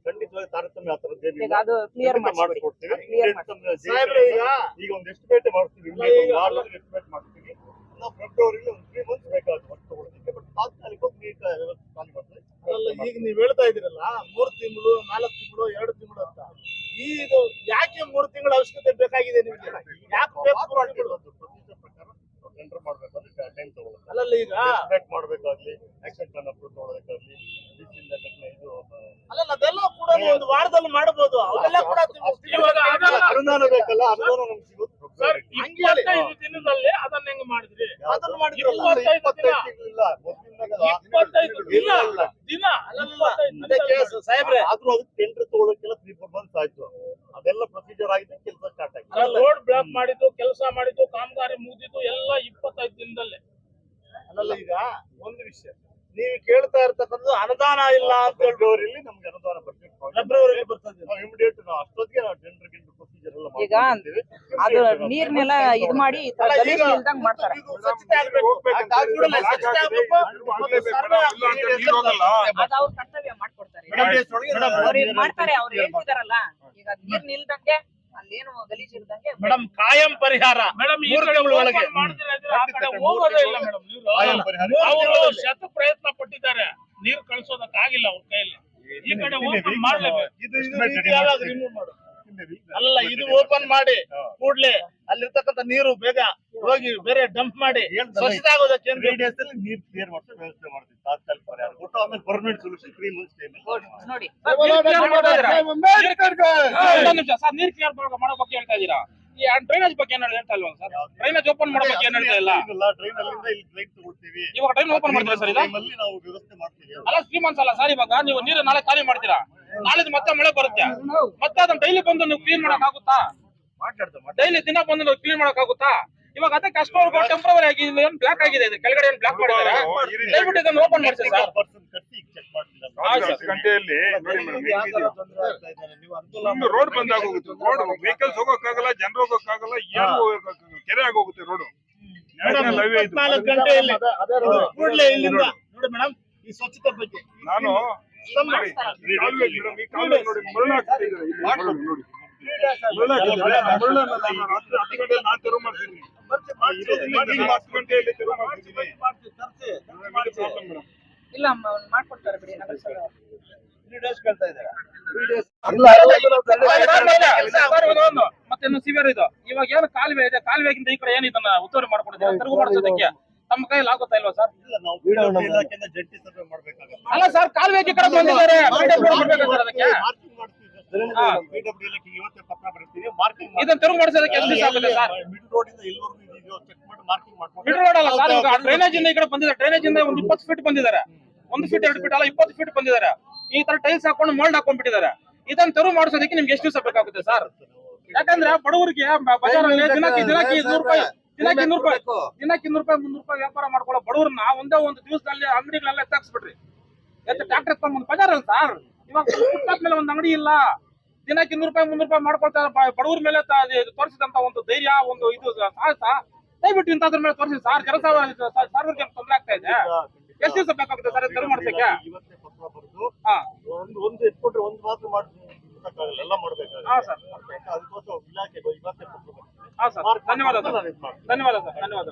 [SPEAKER 4] ಖಂಡಿತವಾಗಿ ತಾರತಮ್ಯ ಆ ಥರದ್ದೇನಿಲ್ಲ.
[SPEAKER 6] ಅದು ಕ್ಲಿಯರ್
[SPEAKER 4] ಮಾಡಿಸ್ಕೊಡ್ತೀವಿ. ಈಗ ಒಂದು ಎಸ್ಟಿಮೇಟ್ ಮಾಡ್ತೀವಿ. ಎಸ್ಟಿಮೇಟ್ ಮಾಡ್ತೀವಿ. ನಾವು ಫೆಬ್ರವರಿಗೆ ಒಂದು 3 ಮಂತ್ಸ್ ಬೇಕಾಗುತ್ತೆ ತಗೊಳ್ಳೋದಕ್ಕೆ. ಬಟ್ ತಾತ್ಕಾಲಿಕವಾಗಿ ನೀರು ವ್ಯವಸ್ಥೆ ಖಾಲಿ ಮಾಡ್ತೀವಿ.
[SPEAKER 6] ಇರುತ್ತೆ.
[SPEAKER 7] ಈಗ ನೀವ್ ಹೇಳ್ತಾ ಇದೀರಲ್ಲ 3 ತಿಂಗಳು 4 ತಿಂಗಳು 2 ತಿಂಗಳು ಅಂತ ಇದು ಯಾಕೆ 3 ತಿಂಗಳ ಅವಶ್ಯಕತೆ ಬೇಕಾಗಿದೆ ನಿಮ್ಗೆ? ಯಾಕೆ ಬೇಕು 3 ತಿಂಗಳು?
[SPEAKER 4] ಪ್ರೊಸೀಜರ್ ಪ್ರಕಾರ ಟೆಂಡರ್ ಮಾಡ್ಬೇಕಂದ್ರೆ ಟೈಮ್ ತಗೊಳುತ್ತೆ.
[SPEAKER 7] ಅಲ್ಲಲ್ಲ ಈಗ
[SPEAKER 4] ಎಸ್ಟಿಮೇಟ್ ಮಾಡ್ಬೇಕಾಗ್ಲಿ, ಆಕ್ಷನ್ ಪ್ಲಾನ್ ಅಪ್ರೂವ್ ಮಾಡೋದಕ್ಕಾಗ್ಲಿ, ಇದು
[SPEAKER 7] ಅಲ್ಲಲ್ಲ ಅದೆಲ್ಲ ಕೂಡ ನೀವು ಒಂದು ವಾರದಲ್ಲಿ ಮಾಡಬಹುದು. ಅವೆಲ್ಲ ಕೂಡ
[SPEAKER 1] ಇವಾಗ
[SPEAKER 4] ಅನುದಾನ ಬೇಕಲ್ಲ, ಅನುದಾನ ನಮ್ಗೆ ಸಿಗೋದು
[SPEAKER 1] ಸರ್
[SPEAKER 4] ಫೆಬ್ರವರಿ.
[SPEAKER 1] 25 ದಿನದಲ್ಲಿ ಅದನ್ನ ಹೆಂಗ್ ಮಾಡಿದ್ರಿ?
[SPEAKER 7] ಅದನ್ನ ಮಾಡಿದ್ರಲ್ಲ.
[SPEAKER 1] 25 ದಿನ.
[SPEAKER 4] ಇಲ್ಲ, ಮೊದ್ಲಿಂದಾಗ
[SPEAKER 1] 25 ದಿನ
[SPEAKER 4] ಇಲ್ಲ.
[SPEAKER 1] ದಿನ
[SPEAKER 7] ಅಲ್ಲಲ್ಲ
[SPEAKER 1] 25
[SPEAKER 7] ಅದೇ ಕೇಸ್ ಸಾಹೇಬ್ರೆ.
[SPEAKER 4] ಆದ್ರೂ ಅದಕ್ಕೆ ಟೆಂಡರ್ ತಗೊಳ್ಳೋಕೆಲ್ಲ 3-4 ಮಂತ್ಸ್ ಆಯ್ತು. ಅದೆಲ್ಲ ಪ್ರೊಸೀಜರ್ ಆಗಿದೆ, ಕೆಲಸ ಸ್ಟಾರ್ಟ್ ಆಗಿದೆ.
[SPEAKER 1] ರೋಡ್ ಬ್ಲಾಕ್ ಮಾಡಿದ್ದು, ಕೆಲಸ ಮಾಡಿದ್ದು, ಕಾಮಗಾರಿ ಮುಗಿದಿದ್ದು ಎಲ್ಲ 25 ದಿನದಲ್ಲೇ.
[SPEAKER 7] ಅಲ್ಲಲ್ಲ ಈಗ ಒಂದು ವಿಷಯ ನೀವು ಕೇಳ್ತಾ ಇರ್ತಕ್ಕಂಥದ್ದು ಅನುದಾನ ಇಲ್ಲ ಅಂತ ಹೇಳ್ಬಿಟ್ಟು
[SPEAKER 4] ಫೆಬ್ರವರಿಯಲ್ಲಿ ನಮ್ಗೆ ಅನುದಾನ ಬಜೆಟ್
[SPEAKER 7] ಫೆಬ್ರವರಿಗೆ ಬರ್ತದೆ.
[SPEAKER 4] ಇಮಿಡಿಯೇಟ್ ನಾವು ಅಷ್ಟೊತ್ತಿಗೆ ನಾವು ಟೆಂಡರ್ ಪ್ರೊಸೀಜರ್ ಎಲ್ಲ
[SPEAKER 6] ಈಗ ಅದು ನೀರ್ನೆಲ್ಲ ಇದು ಮಾಡಿ ಈ ತರ ಗಲೀಜ್ ಇಲ್ದಂಗ್ ಮಾಡ್ತಾರೆ.
[SPEAKER 7] ಇದು ಸ್ವಚ್ಛತೆ ಆಗ್ಬೇಕು. ಆ ಕಾಲುಗಳಲ್ಲಿ ಸ್ವಚ್ಛತೆ ಆಗ್ಬೇಕು. ಮತ್ತು ಸರ್ವೆ
[SPEAKER 6] ಅದು ಅವ್ರ ಕರ್ತವ್ಯ ಮಾಡ್ಕೊಡ್ತಾರೆ. ಅವ್ರು ಈಗ ಮಾಡ್ತಾರೆ, ಅವ್ರು ಹೇಳ್ತಿದಾರಲ್ಲ ಈಗ ನೀರ್ ನಿಲ್ದಂಗೆ ಅಲ್ಲೇನು ಗಲೀಜ್ ಇಲ್ದಂಗೆ
[SPEAKER 7] ಮೇಡಮ್ ಕಾಯಂ ಪರಿಹಾರ
[SPEAKER 1] ಮೇಡಮ್ ಈ
[SPEAKER 7] 3
[SPEAKER 1] ಕಡೆ
[SPEAKER 7] ತಿಂಗಳ ಒಳಗೆ.
[SPEAKER 1] ಓಪನ್ ಮಾಡಿದ್ರೆ ಆ ಕಡೆ ಹೋಗೋದೇ ಇಲ್ಲ ಮೇಡಮ್. ಅವರು ಶತ ಪ್ರಯತ್ನ ಪಟ್ಟಿದ್ದಾರೆ, ನೀರು ಕಳಿಸೋದಕ್ಕಾಗಿಲ್ಲ ಅವ್ರ ಕೈಯಲ್ಲಿ. ಈ ಕಡೆ ಓಪನ್ ಮಾಡ್ಲೇಬೇಕು.
[SPEAKER 7] ಇದು ರೀತಿ ಯಾವಾಗ ರಿಮೂವ್ ಮಾಡು. ಅಲ್ಲ ಇದು ಓಪನ್ ಮಾಡಿ ಕೂಡ್ಲೆ ಅಲ್ಲಿರ್ತಕ್ಕಂಥ ನೀರು ಬೇಗ ಹೋಗಿ ಬೇರೆ ಡಂಪ್ ಮಾಡಿ ಸ್ವಚ್ಛತೆ ಆಗೋದಕ್ಕೆ ಏನ್
[SPEAKER 4] 3 days ಅಲ್ಲಿ ನೀರು ಕ್ಲಿಯರ್ ಮಾಡೋ ವ್ಯವಸ್ಥೆ ಮಾಡ್ತೀವಿ. ತಾತ್ಕಾಲಿಕ ಪರಿಹಾರ ಕೊಟ್ಟು ಆಮೇಲೆ ಪರ್ಮನೆಂಟ್ ಸೊಲ್ಯೂಷನ್ 3 months ಟೈಮ್.
[SPEAKER 6] ನೋಡಿ.
[SPEAKER 1] ಸರ್ ನೀರ್ ಕ್ಲಿಯರ್ ಮಾಡೋ ಬಗ್ಗೆ ಹೇಳ್ತಾ ಇದೀರಾ? ಈ ಡ್ರೈನೇಜ್ ಬಗ್ಗೆ ಏನು ಹೇಳ್ತಾ ಇಲ್ವಾ ಸರ್? ಡ್ರೈನೇಜ್ ಓಪನ್ ಮಾಡೋ ಬಗ್ಗೆ ಏನು ಹೇಳ್ತಾ ಇಲ್ಲ?
[SPEAKER 4] ಟ್ರೈನ್ ಅಲ್ಲಿಂದ ಇಲ್ಲಿ ಟ್ರೈನ್ ತಗೊಳ್ತೀವಿ.
[SPEAKER 1] ಇವಾಗ ಟ್ರೈನ್ ಓಪನ್ ಮಾಡ್ತೀರಾ ಸರ್? ಇದು
[SPEAKER 4] ಅಲ್ಲಿ ನಾವು ವ್ಯವಸ್ಥೆ ಮಾಡ್ತೀವಿ.
[SPEAKER 1] ಅಲ್ಲ 3 months ಅಲ್ಲ ಸರ್. ಇವಾಗ ನೀವು ನೀರು ನಾಳೆ ಖಾಲಿ ಮಾಡ್ತೀರಾ, ನಾಳೆ ಮತ್ತೆ ಮಳೆ ಬರುತ್ತೆ, ಮತ್ತೆ ಅದನ್ನ ಡೈಲಿ ಬಂದು ನೀವು ಕ್ಲೀನ್ ಮಾಡಕ್ ಆಗುತ್ತಾ? ಡೈಲಿ ದಿನ ಬಂದು ನೀವು ಕ್ಲೀನ್ ಮಾಡಕ್ ಆಗುತ್ತಾ? ಇವಾಗ ಅದಕ್ಕೆ ಅಷ್ಟು ಟೆಂಪ್ರವರಿ ಆಗಿ ಏನ್ ಬ್ಲಾಕ್ ಆಗಿದೆ, ಇದು ಕೆಳಗಡೆ ಏನ್ ಬ್ಲಾಕ್ ಮಾಡಿದ್ದಾರೆ, ದಯವಿಟ್ಟು ಇದನ್ನ ಓಪನ್ ಮಾಡ್ತೀವಿ ಸರ್.
[SPEAKER 4] ಪರ್ಸನ್ ಕಟ್ಟಿ ಚೆಕ್ ಮಾಡ್ತಿಲ್ಲ.
[SPEAKER 8] ಗಂಟೆಯಲ್ಲಿ ರೋಡ್ ಬಂದ್ ಆಗೋಗುತ್ತೆ. ರೋಡ್ ವೆಹಿಕಲ್ಸ್ ಹೋಗೋಕ್ಕಾಗಲ್ಲ, ಜನರು ಹೋಗೋಕ್ಕಾಗಲ್ಲ, ಏನು ಕೆರೆ ಆಗೋಗುತ್ತೆ ರೋಡ್.
[SPEAKER 7] 24 ಗಂಟೆಯಲ್ಲಿ ಕೂಡ್ಲೆ ಇಲ್ಲಿಂದ ನೋಡಿ ಮೇಡಮ್ ಈ ಸ್ವಚ್ಛತೆ ಬಗ್ಗೆ
[SPEAKER 8] ನಾನು ನೋಡಿ, ಕಾಲುವೆ ಮೇಡಮ್, ಈ ಕಾಲುವೆ ನೋಡಿ ಮರಳು ಹಾಕ್ತಿದ್ದಾರೆ ಇಲ್ಲಿ, ಮರಳು ನೋಡಿ ಮರಳನ್ನ ನಾನು ರಾತ್ರಿ 10 ಗಂಟೆಯಲ್ಲಿ ನಾನು ತೆರವು ಮಾಡ್ತೀನಿ. 10 ಗಂಟೆಯಲ್ಲಿ ತೆರವು ಮಾಡ್ತಿದ್ದೀನಿ.
[SPEAKER 6] ಇಲ್ಲ ಮಾಡ್ಕೊಡ್ತಾರೆ ಬಿಡಿ ನಗರಸಭೆ.
[SPEAKER 7] 3 days ಕೇಳ್ತಾ ಇದ್ದಾರೆ.
[SPEAKER 1] ಮತ್ತೆ ಸಿವಿಯರ್ ಇದು. ಇವಾಗ ಏನು ಕಾಲುವೆ ಇದೆ, ಕಾಲುವೆಗಿಂತ ಈ ಕಡೆ ಏನು ಇದನ್ನ ಉತ್ತುವರಿ ಮಾಡ್ಕೊಡಿದ್ರೆ ತಿರುಗು ಮಾಡಿಸೋದಕ್ಕೆ ತಮ್ಮ ಕೈಯಲ್ಲಿ ಆಗುತ್ತಾ ಇಲ್ವಾ ಸರ್?
[SPEAKER 4] ಇಲ್ಲ, ನಾವು PWD ಇಲಾಖೆಯಿಂದ ಜಂಟಿ ಸರ್ವೆ ಮಾಡ್ಬೇಕಾಗುತ್ತೆ.
[SPEAKER 1] ಅಲ್ಲ ಸರ್, ಕಾಲುವೆಗೆ ಈ ಕಡೆ ಬಂದಿದ್ದಾರೆ, ಮಾಡ್ಬೇಕು ಸರ್ ಅದಕ್ಕೆ.
[SPEAKER 4] ಮಾರ್ಕಿಂಗ್ ಮಾಡ್ತೀವಿ ಸರ್. PWD ಇಲಾಖೆಗೆ ಇವತ್ತೇ ಪತ್ರ ಬರ್ತೀವಿ, ಮಾರ್ಕಿಂಗ್
[SPEAKER 1] ಇದನ್ನ ತಿರುಗು ಮಾಡಿಸೋದಕ್ಕೆ ಎಷ್ಟು ದಿವಸ ಆಗುತ್ತೆ ಸರ್?
[SPEAKER 4] ಮಿಡ್ ರೋಡ್ ಇಂದ ಎಲ್ಲಿವರೆಗೂ ಇದೆಯೋ ಚೆಕ್ ಮಾಡಿ ಮಾರ್ಕಿಂಗ್ ಮಾಡ್ಕೊಂಡು
[SPEAKER 1] ಮಿಡ್ ರೋಡ್ ಅಲ್ಲ ಸರ್, ಈಗ ಡ್ರೈನೇಜ್ ಇಂದ ಈ ಕಡೆ ಬಂದಿದ್ದಾರೆ. ಡ್ರೈನೇಜ್ ಇಂದ ಒಂದು 20 ಫೀಟ್ ಬಂದಿದ್ದಾರೆ, 1 ಫೀಟ್ 2 ಫೀಟ್ ಅಲ್ಲ 20 ಫೀಟ್ ಬಂದಿದ್ದಾರೆ. ಈ ತರ ಟೈಲ್ಸ್ ಹಾಕೊಂಡು ಮೋಲ್ಡ್ ಹಾಕೊಂಡ್ಬಿಟ್ಟಿದ್ದಾರೆ. ಇದನ್ನ ತೆರವು ಮಾಡಿಸೋದಕ್ಕೆ ನಿಮ್ಗೆ ಎಷ್ಟು ದಿವಸ ಬೇಕಾಗುತ್ತೆ ಸರ್? ಯಾಕಂದ್ರೆ ಬಡವರಿಗೆ ಬಜಾರಲ್ಲಿ ದಿನಕ್ಕೆ 200 ರೂಪಾಯಿ, ದಿನಕ್ಕೆ 200 ರೂಪಾಯಿ, ದಿನಕ್ಕೆ 200 ರೂಪಾಯಿ 300 ರೂಪಾಯಿ ವ್ಯಾಪಾರ ಮಾಡ್ಕೊಳ್ಳೋ ಬಡವ್ರನ್ನ ಒಂದೇ ಒಂದು ದಿವಸದಲ್ಲಿ ಅಂಗಡಿಗಳೆಲ್ಲ ಎತ್ತಾಕ್ಸ್ಬಿಟ್ರಿ. ಟ್ರಾಕ್ಟರ್ ಎತ್ಕೊಂಡ್ ಬಜಾರ್ ಅಲ್ಲ ಸರ್. ಇವಾಗ ಫುಟ್ಪಾತ್ ಮೇಲೆ ಒಂದು ಅಂಗಡಿ ಇಲ್ಲ, ದಿನಕ್ಕೆ 200 ರೂಪಾಯಿ 300 ರೂಪಾಯಿ ಮಾಡ್ಕೊಳ್ತಾರೆ. ಬಡವ್ರ ಮೇಲೆ ತೋರಿಸಿದಂತ ಒಂದು ಧೈರ್ಯ, ಒಂದು ಇದು ಸಾಹಸ ದಯವಿಟ್ಟು ಇಂಥದ್ರ ಮೇಲೆ ತೋರಿಸಿ ಸರ್. ಸಾರ್ವಜನಿಕ ತೊಂದರೆ ಆಗ್ತಾ ಇದೆ. ಎಷ್ಟು ದಿವಸ ಬೇಕಾಗುತ್ತೆ ಸರ್ ತೆರವು ಮಾಡ್ಸಕ್ಕೆ?
[SPEAKER 4] ಇವತ್ತೇ ಪತ್ರ ಬರೆದು ಒಂದು ಎತ್ಕೊಂಡ್ರೆ ಒಂದು ಮಾತ್ರ ಮಾಡಕ್ಕಾಗಲ್ಲ, ಎಲ್ಲ ಮಾಡ್ಬೇಕಾಗುತ್ತೆ.
[SPEAKER 1] ಹಾ ಸರ್,
[SPEAKER 4] ಅದಕ್ಕೋಸ್ಕರ ಇಲಾಖೆಗೆ ಇವತ್ತೇ ಪತ್ರ ಬರೆದು
[SPEAKER 1] ಹಾ ಸರ್, ಧನ್ಯವಾದ ಸರ್, ಧನ್ಯವಾದ ಸರ್, ಧನ್ಯವಾದ.